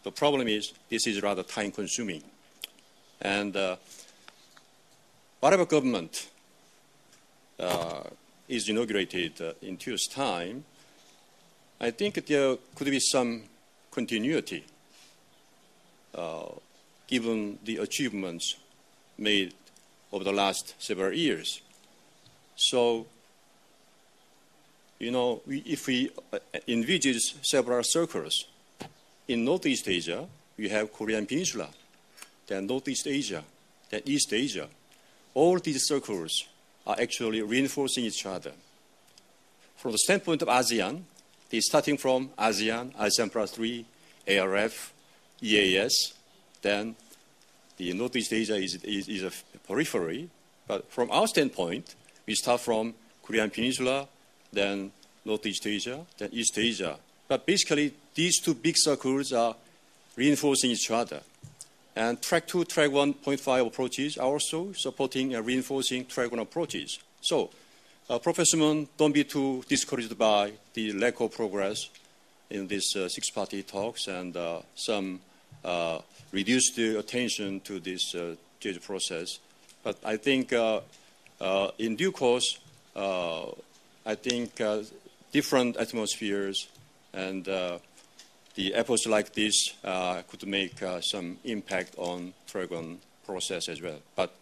The problem is this is rather time consuming. And whatever government is inaugurated in 2 years' time, I think there could be some continuity given the achievements made over the last several years. So, if we envisage several circles, in Northeast Asia, we have Korean Peninsula, then Northeast Asia, then East Asia. All these circles are actually reinforcing each other. From the standpoint of ASEAN, starting from ASEAN, ASEAN Plus 3, ARF, EAS, then the Northeast Asia is a periphery. But from our standpoint, we start from Korean Peninsula, then Northeast Asia, then East Asia. But basically, these 2 big circles are reinforcing each other. And track 2, track 1.5 approaches are also supporting and reinforcing track 1 approaches. So, Professor Moon, don't be too discouraged by the lack of progress in these 6-party talks and some reduced attention to this Jeju process. But I think in due course, I think different atmospheres and the efforts like this could make some impact on track 1 process as well. But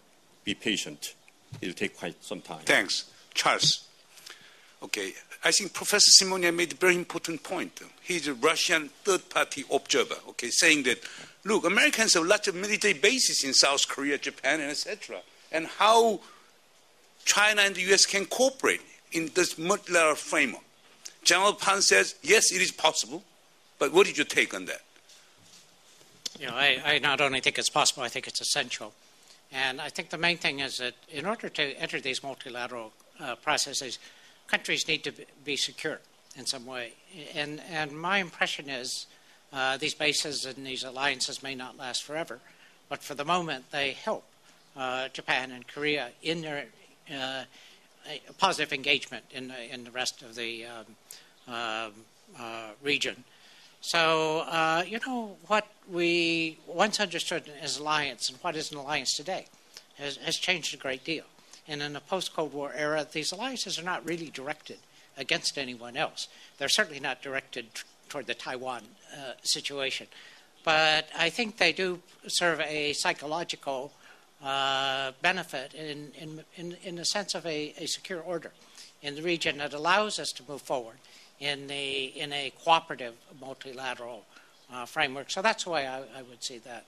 be patient. It will take quite some time. Thanks. Charles. Okay, I think Professor Simonia made a very important point. He's a Russian third-party observer, okay, saying that, look, Americans have lots of military bases in South Korea, Japan, and etc. And how China and the U.S. can cooperate in this multilateral framework. General Pan says, yes, it is possible, but what is your take on that? I not only think it's possible, I think it's essential. And I think the main thing is that in order to enter these multilateral processes, countries need to be secure in some way. And my impression is these bases and these alliances may not last forever, but for the moment they help Japan and Korea in their positive engagement in the rest of the region. So, what we once understood as alliance and what is an alliance today has changed a great deal. And in the post-Cold War era, these alliances are not really directed against anyone else. They're certainly not directed toward the Taiwan situation. But I think they do serve a psychological benefit in the sense of a secure order in the region that allows us to move forward in a cooperative multilateral framework. So that's the way I would see that.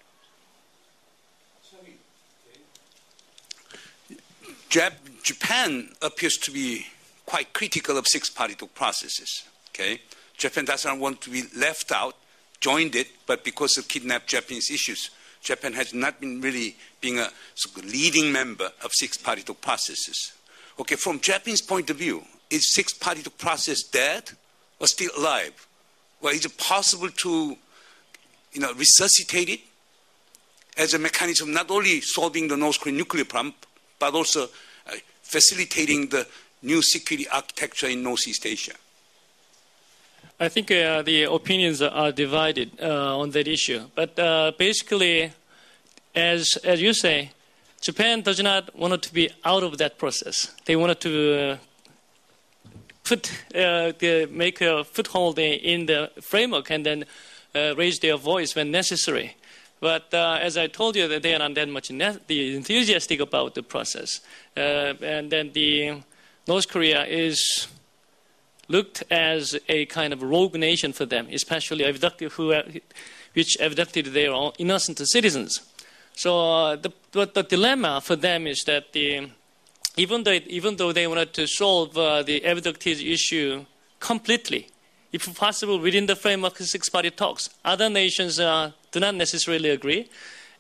Japan appears to be quite critical of 6-party talk processes. Okay, Japan doesn't want to be left out, joined it, but because of kidnapped Japanese issues, Japan has not been really being a leading member of 6-party talk processes. Okay, from Japanese point of view, is 6-party talk process dead or still alive? Well, is it possible to, resuscitate it as a mechanism not only solving the North Korean nuclear problem, but also facilitating the new security architecture in Northeast Asia? I think the opinions are divided on that issue. But basically, as you say, Japan does not want to be out of that process. They wanted to make a foothold in the framework and then raise their voice when necessary. But as I told you, that they are not that much enthusiastic about the process. And then the North Korea is looked as a kind of rogue nation for them, especially which abducted their own innocent citizens. So the dilemma for them is that even though they wanted to solve the abductees issue completely, if possible within the framework of six-party talks, other nations do not necessarily agree.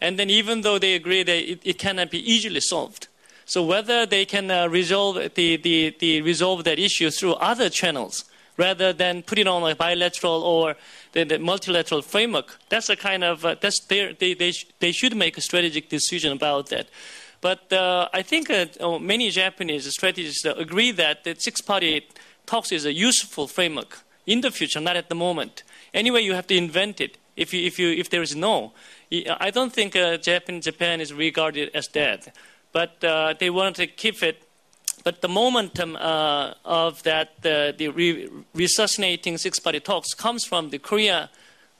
And then even though they agree that it cannot be easily solved. So whether they can resolve that issue through other channels rather than put it on a bilateral or the multilateral framework, that's a kind of they should make a strategic decision about that. But I think many Japanese strategists agree that the six-party talks is a useful framework in the future, not at the moment. Anyway, you have to invent it. If there is no, I don't think Japan is regarded as dead. But they want to keep it. But the momentum of that, the resuscitating six-party talks comes from the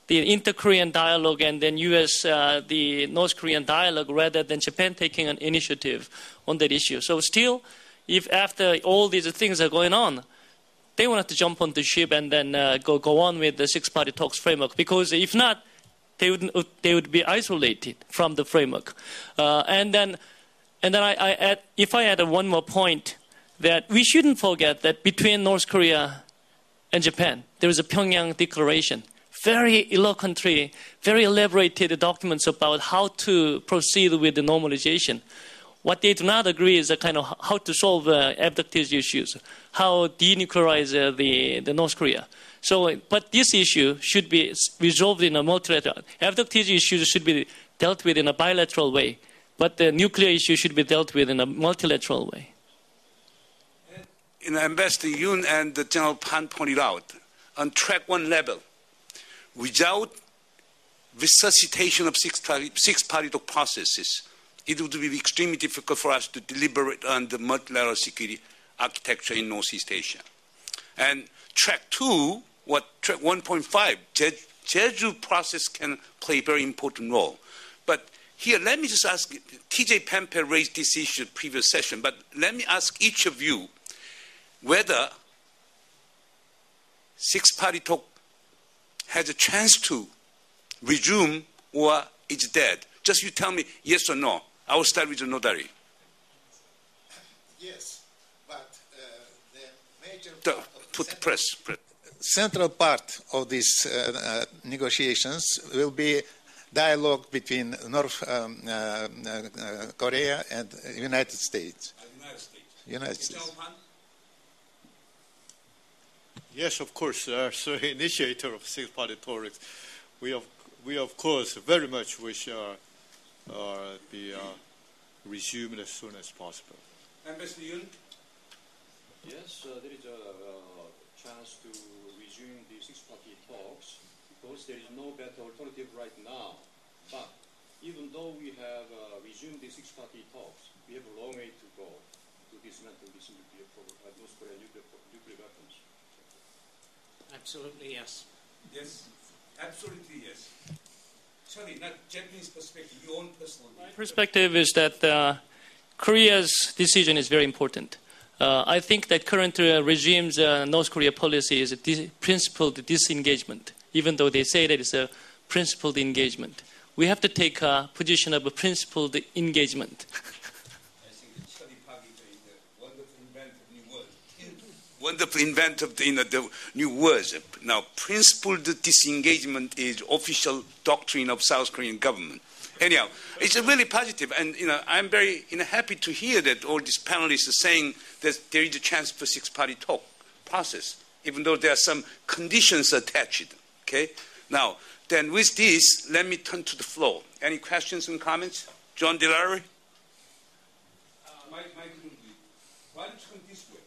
inter-Korean dialogue and then U.S., the North Korean dialogue, rather than Japan taking an initiative on that issue. So still, if after all these things are going on, they wanted to jump on the ship and then go on with the six-party talks framework, because if not, they would be isolated from the framework. And then if I add one more point, that we shouldn't forget that between North Korea and Japan, there is a Pyongyang Declaration, very eloquently, very elaborated documents about how to proceed with the normalization. What they do not agree is a kind of how to solve abductees issues, how denuclearize the North Korea. So, but this issue should be resolved in a multilateral. Abductees issues should be dealt with in a bilateral way, but the nuclear issue should be dealt with in a multilateral way. Ambassador Yoon and General Pan pointed out, on track one level, without resuscitation of six-party talk processes, it would be extremely difficult for us to deliberate on the multilateral security architecture in Northeast Asia. And track 2, track 1.5, Jeju process can play a very important role. But here, let me just ask, TJ Pempe raised this issue in the previous session, but let me ask each of you whether six-party talk has a chance to resume or it's dead. Just you tell me yes or no. I will start with the notary. Yes, but the major central part of these negotiations will be dialogue between North Korea and United States. United States. Yes, of course, so initiator of six-party talks, we of course very much wish be resumed as soon as possible. Ambassador Yoon? Yes, there is a chance to resume the six-party talks because there is no better alternative right now. But even though we have resumed the six-party talks, we have a long way to go to dismantle this North Korean nuclear weapons. Absolutely, yes. Yes, absolutely, yes. Sorry, not Japanese perspective, your own personal view. My perspective is that Korea's decision is very important. I think that current regime's North Korea policy is a principled disengagement, even though they say that it's a principled engagement. We have to take a position of a principled engagement. I think the Chari Pagita is the wonderful invent of new words. Wonderful invent of the new words. Now, principled disengagement is official doctrine of South Korean government. Anyhow, it's really positive, and I'm very happy to hear that all these panelists are saying that there is a chance for six-party talk process, even though there are some conditions attached. Okay. Now, then with this, let me turn to the floor. Any questions and comments? John Delary? Mike, why don't you come this way?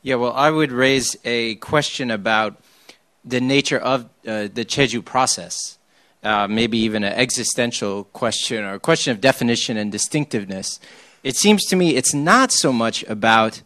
Yeah, well, I would raise a question about the nature of the Jeju process. maybe even an existential question or a question of definition and distinctiveness. It seems to me it's not so much about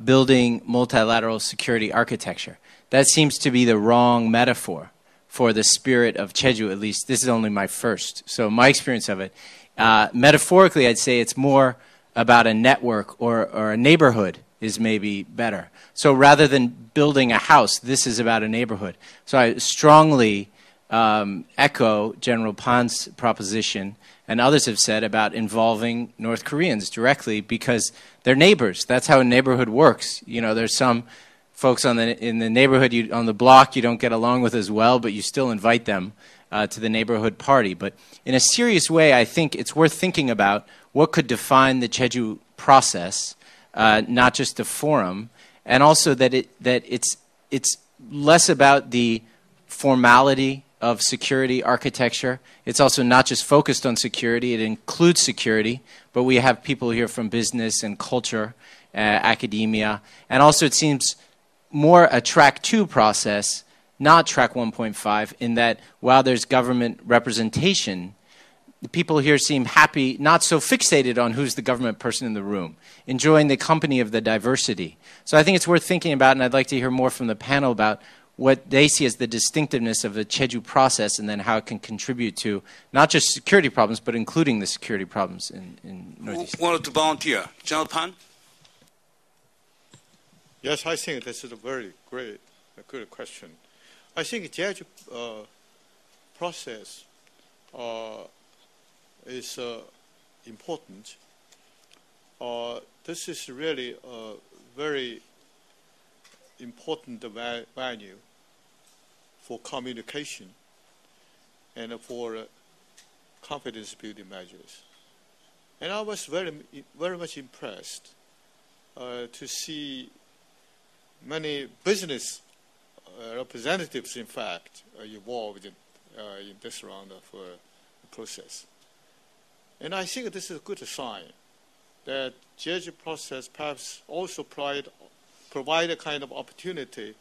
building multilateral security architecture. That seems to be the wrong metaphor for the spirit of Jeju, at least. This is only my first, so my experience of it. Metaphorically, I'd say it's more about a network or a neighborhood is maybe better. So rather than building a house, this is about a neighborhood. So I strongly echo General Pan's proposition, and others have said, about involving North Koreans directly because they're neighbors. That's how a neighborhood works. You know, there's some folks in the neighborhood, on the block, you don't get along with as well, but you still invite them to the neighborhood party. But in a serious way, I think it's worth thinking about what could define the Jeju process, not just the forum, and also that it's less about the formality of security architecture. It's also not just focused on security. It includes security, but we have people here from business and culture, academia, and also it seems more a track 2 process, not track 1.5, in that while there's government representation, the people here seem happy, not so fixated on who's the government person in the room, enjoying the company of the diversity. So I think it's worth thinking about, and I'd like to hear more from the panel about what they see as the distinctiveness of the Jeju process and then how it can contribute to not just security problems, but including the security problems in Northeast. Who wanted to volunteer? General Pan? Yes, I think this is a very good question. I think Jeju process is important. This is really a very important value for communication and for confidence building measures. And I was very much impressed to see many business representatives, in fact, involved in this round of process. And I think this is a good sign that Jeju process perhaps also provide a kind of opportunity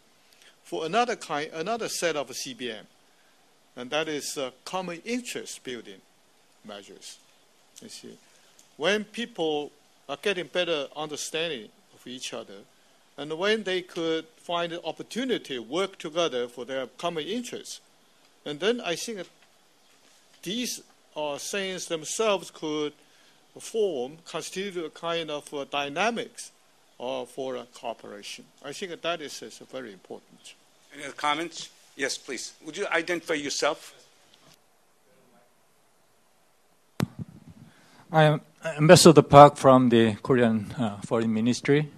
for another set of CBM, and that is common interest building measures. You see, when people are getting better understanding of each other, and when they could find an opportunity to work together for their common interests, and then I think these things themselves could constitute a kind of dynamics for cooperation. I think that is very important. Any other comments? Yes, please. Would you identify yourself? I am Ambassador Park from the Korean Foreign Ministry.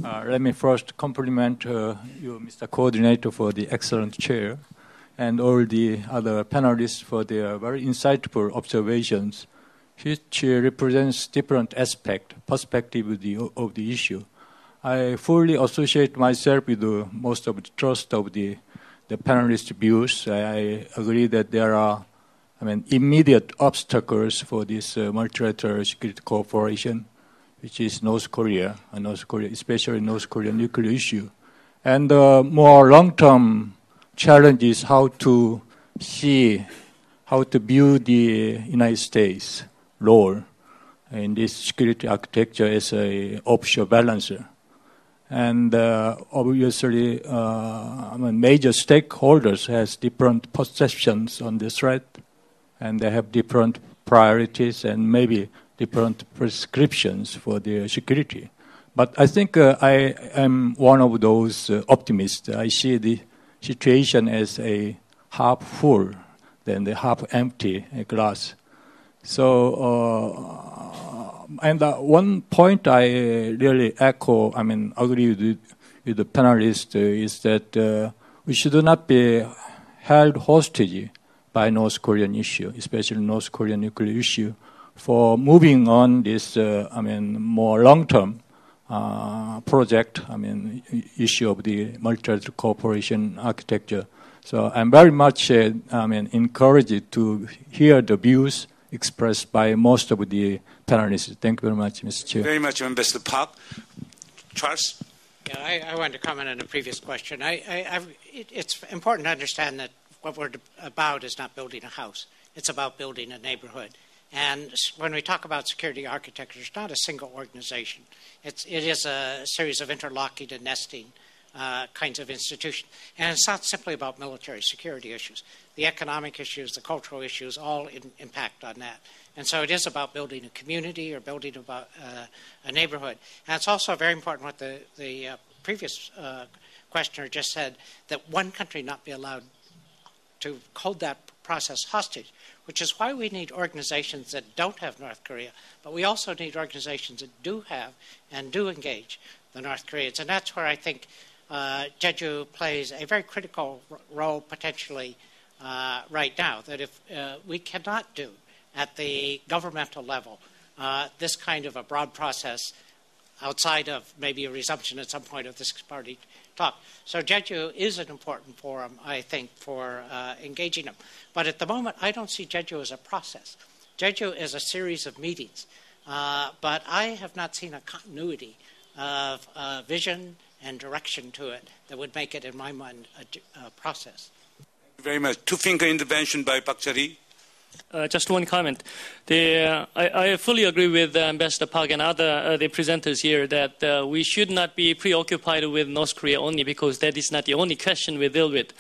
Let me first compliment you, Mr. Coordinator, for the excellent chair, and all the other panelists for their very insightful observations, which represents different perspective of the issue. I fully associate myself with most of the thrust of the panelists' views. I agree that there are immediate obstacles for this multilateral security cooperation, which is North Korea, especially North Korea nuclear issue. And the more long-term challenge is how to view the United States role in this security architecture as a offshore balancer. And obviously, major stakeholders has different perceptions on the threat, and they have different priorities and maybe different prescriptions for their security. But I think I am one of those optimists. I see the situation as a half full than the half empty glass. So, and one point I really agree with the panelists is that we should not be held hostage by North Korean issue, especially North Korean nuclear issue, for moving on this, more long-term project, issue of the multilateral cooperation architecture. So I'm very much, encouraged to hear the views expressed by most of the panelists. Thank you very much, Mr. Chair. Very much, Ambassador Park. Charles? Yeah, I wanted to comment on the previous question. It's important to understand that what we're about is not building a house. It's about building a neighborhood. And when we talk about security architecture, it's not a single organization. It is a series of interlocking and nesting kinds of institutions. And it's not simply about military security issues. The economic issues, the cultural issues, all impact on that. And so it is about building a community or building about a neighborhood. And it's also very important what the previous questioner just said, that one country not be allowed to hold that process hostage, which is why we need organizations that don't have North Korea, but we also need organizations that do have and do engage the North Koreans. And that's where I think Jeju plays a very critical role potentially right now, that if we cannot do at the governmental level this kind of a broad process outside of maybe a resumption at some point of this party talk. So Jeju is an important forum, I think, for engaging them. But at the moment, I don't see Jeju as a process. Jeju is a series of meetings. But I have not seen a continuity of vision and direction to it that would make it, in my mind, a process. Thank you very much. Two-finger intervention by Park Cha-ri. Just one comment. I fully agree with Ambassador Park and other the presenters here that we should not be preoccupied with North Korea only, because that is not the only question we deal with.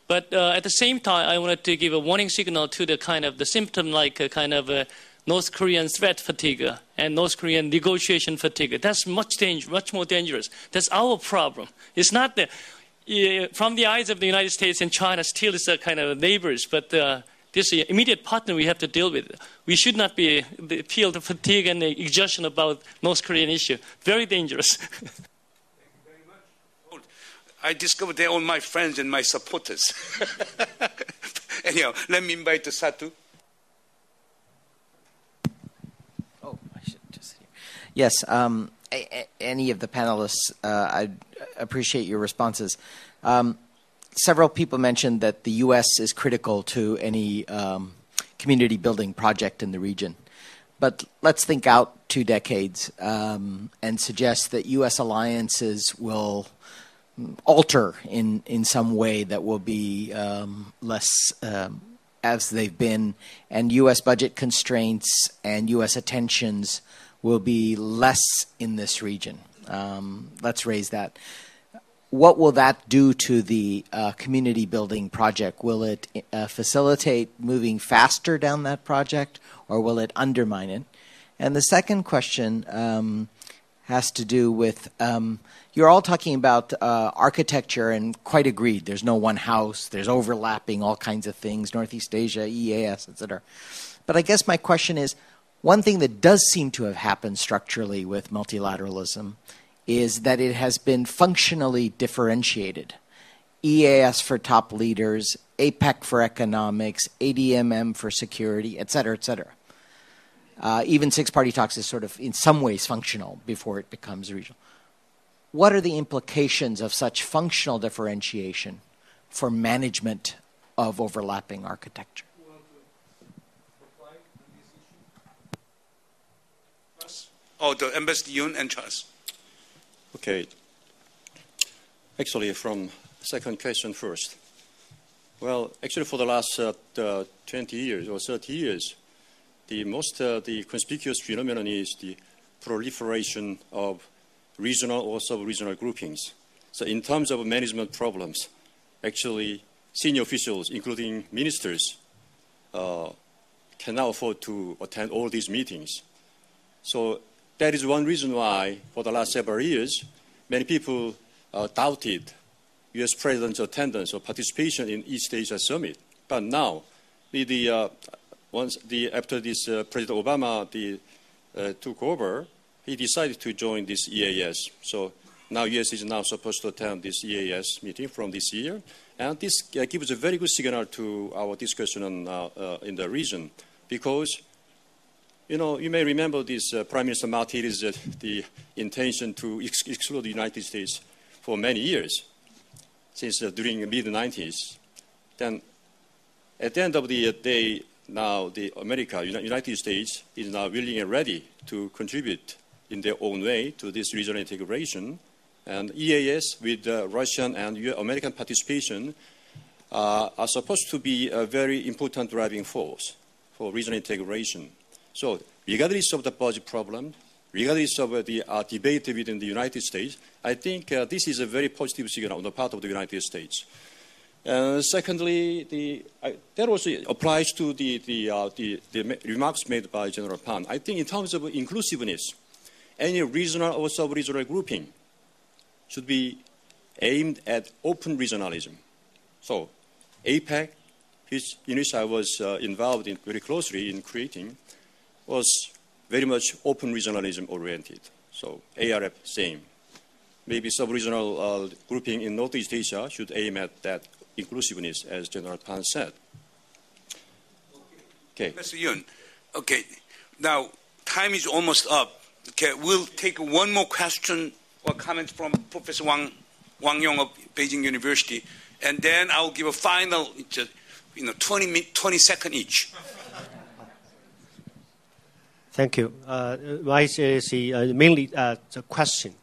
But at the same time, I wanted to give a warning signal to the kind of the symptom-like kind of North Korean threat fatigue and North Korean negotiation fatigue. That's much more dangerous. That's our problem. It's not from the eyes of the United States and China, still is a kind of neighbors, but this immediate partner we have to deal with. We should not feel the fatigue and the exhaustion about North Korean issue. Very dangerous. Thank you very much. I discovered they're all my friends and my supporters. Anyhow, let me invite Satu. Oh, I should just hear. Yes, any of the panelists, I appreciate your responses. Several people mentioned that the U.S. is critical to any community building project in the region. But let's think out 2 decades and suggest that U.S. alliances will alter in some way that will be less as they've been, and U.S. budget constraints and U.S. attentions will be less in this region. Let's raise that. What will that do to the community building project? Will it facilitate moving faster down that project, or will it undermine it? And the second question has to do with, you're all talking about architecture, and quite agreed. There's no one house. There's overlapping all kinds of things, Northeast Asia, EAS, et cetera. But I guess my question is, one thing that does seem to have happened structurally with multilateralism is that it has been functionally differentiated. EAS for top leaders, APEC for economics, ADMM for security, et cetera, et cetera. Even six-party talks is sort of in some ways functional before it becomes regional. What are the implications of such functional differentiation for management of overlapping architecture? You want to reply on this issue? Oh, the Ambassador Yoon and Charles. Okay. Actually, from second question first. Well, actually, for the last 20 years or 30 years, the conspicuous phenomenon is the proliferation of regional or sub-regional groupings. So in terms of management problems, actually, senior officials, including ministers, cannot afford to attend all these meetings. So that is one reason why, for the last several years, many people doubted U.S. President's attendance or participation in East Asia Summit. But now, after this President Obama took over, he decided to join this EAS. So now U.S. is now supposed to attend this EAS meeting from this year. And this gives a very good signal to our discussion in the region, because you may remember this Prime Minister Martinez the intention to exclude the United States for many years, since during the mid-90s. Then, at the end of the day, now United States is now willing and ready to contribute in their own way to this regional integration. And EAS, with Russian and American participation, are supposed to be a very important driving force for regional integration. So regardless of the budget problem, regardless of the debate within the United States, I think this is a very positive signal on the part of the United States. Secondly, that also applies to the remarks made by General Pan. I think in terms of inclusiveness, any regional or sub-regional grouping should be aimed at open regionalism. So APEC, in which I was involved in very closely in creating, was very much open regionalism oriented. So ARF, same. Maybe sub-regional grouping in Northeast Asia should aim at that inclusiveness, as General Pan said. Okay. Mr. Yun, okay, now time is almost up. Okay, we'll take one more question or comment from Professor Wang Yong of Beijing University, and then I'll give a final, 20 seconds each. Thank you. Mine is mainly the question.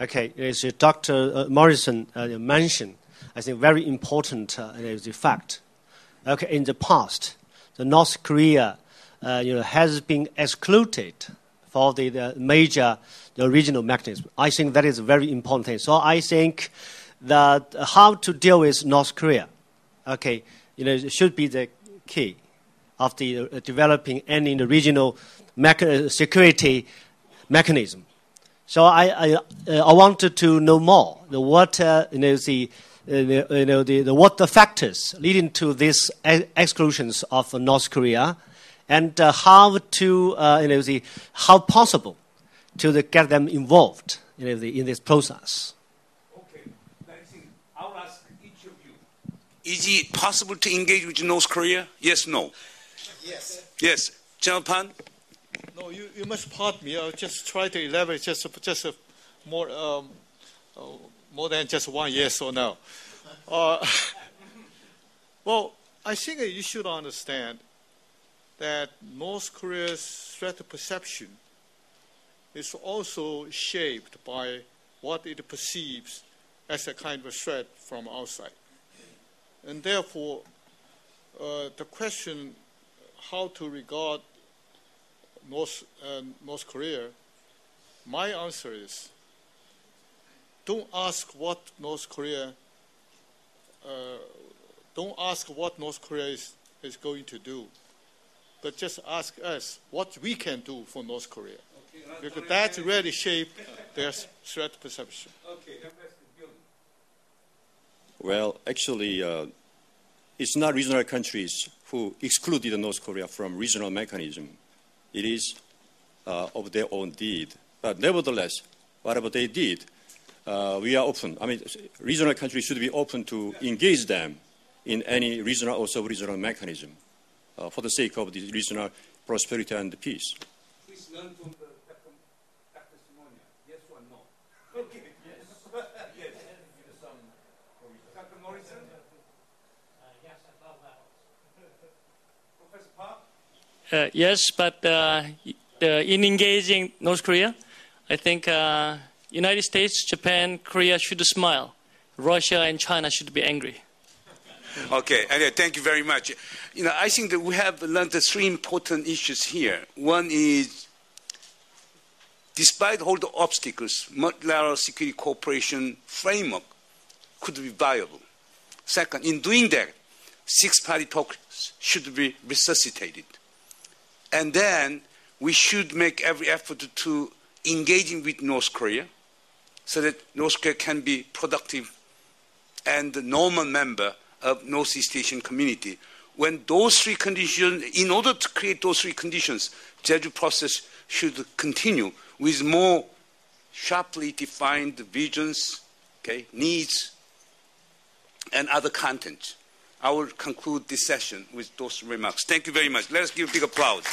Okay, as Dr. Morrison mentioned, I think very important the fact. Okay, in the past, the North Korea, has been excluded for the major regional mechanism. I think that is a very important thing. So I think that how to deal with North Korea, okay, should be the key of the developing any regional security mechanism. So I wanted to know more what what the factors leading to these exclusions of North Korea, and how to how possible to get them involved in this process. Okay, I think I'll ask each of you: is it possible to engage with North Korea? Yes, no. Yes. Yes, General Pan. No, you must pardon me. I'll just try to elaborate just more than just one yes or no. Well, I think you should understand that North Korea's threat perception is also shaped by what it perceives as a kind of a threat from outside. And therefore, the question how to regard North Korea, my answer is, don't ask what North Korea is going to do, but just ask us what we can do for North Korea, because that really shapes their threat perception. Well, actually, it's not regional countries who excluded North Korea from regional mechanism. It is of their own deed. But nevertheless, whatever they did, we are open. I mean, regional countries should be open to engage them in any regional or sub-regional mechanism for the sake of the regional prosperity and peace. Please learn from Dr. Simonia. Yes or no? Okay. Yes. Yes. Dr. Morrison? Yes, I love that. Professor Park? Yes, but in engaging North Korea, I think United States, Japan, Korea should smile. Russia and China should be angry. Okay, anyway, thank you very much. I think that we have learned the three important issues here. One is, despite all the obstacles, multilateral security cooperation framework could be viable. Second, in doing that, six-party talks should be resuscitated. And then we should make every effort to engage with North Korea so that North Korea can be productive and a normal member of Northeast Asian community. When those three conditions, in order to create those three conditions, Jeju process should continue with more sharply defined visions, needs, and other content. I will conclude this session with those remarks. Thank you very much. Let us give a big applause.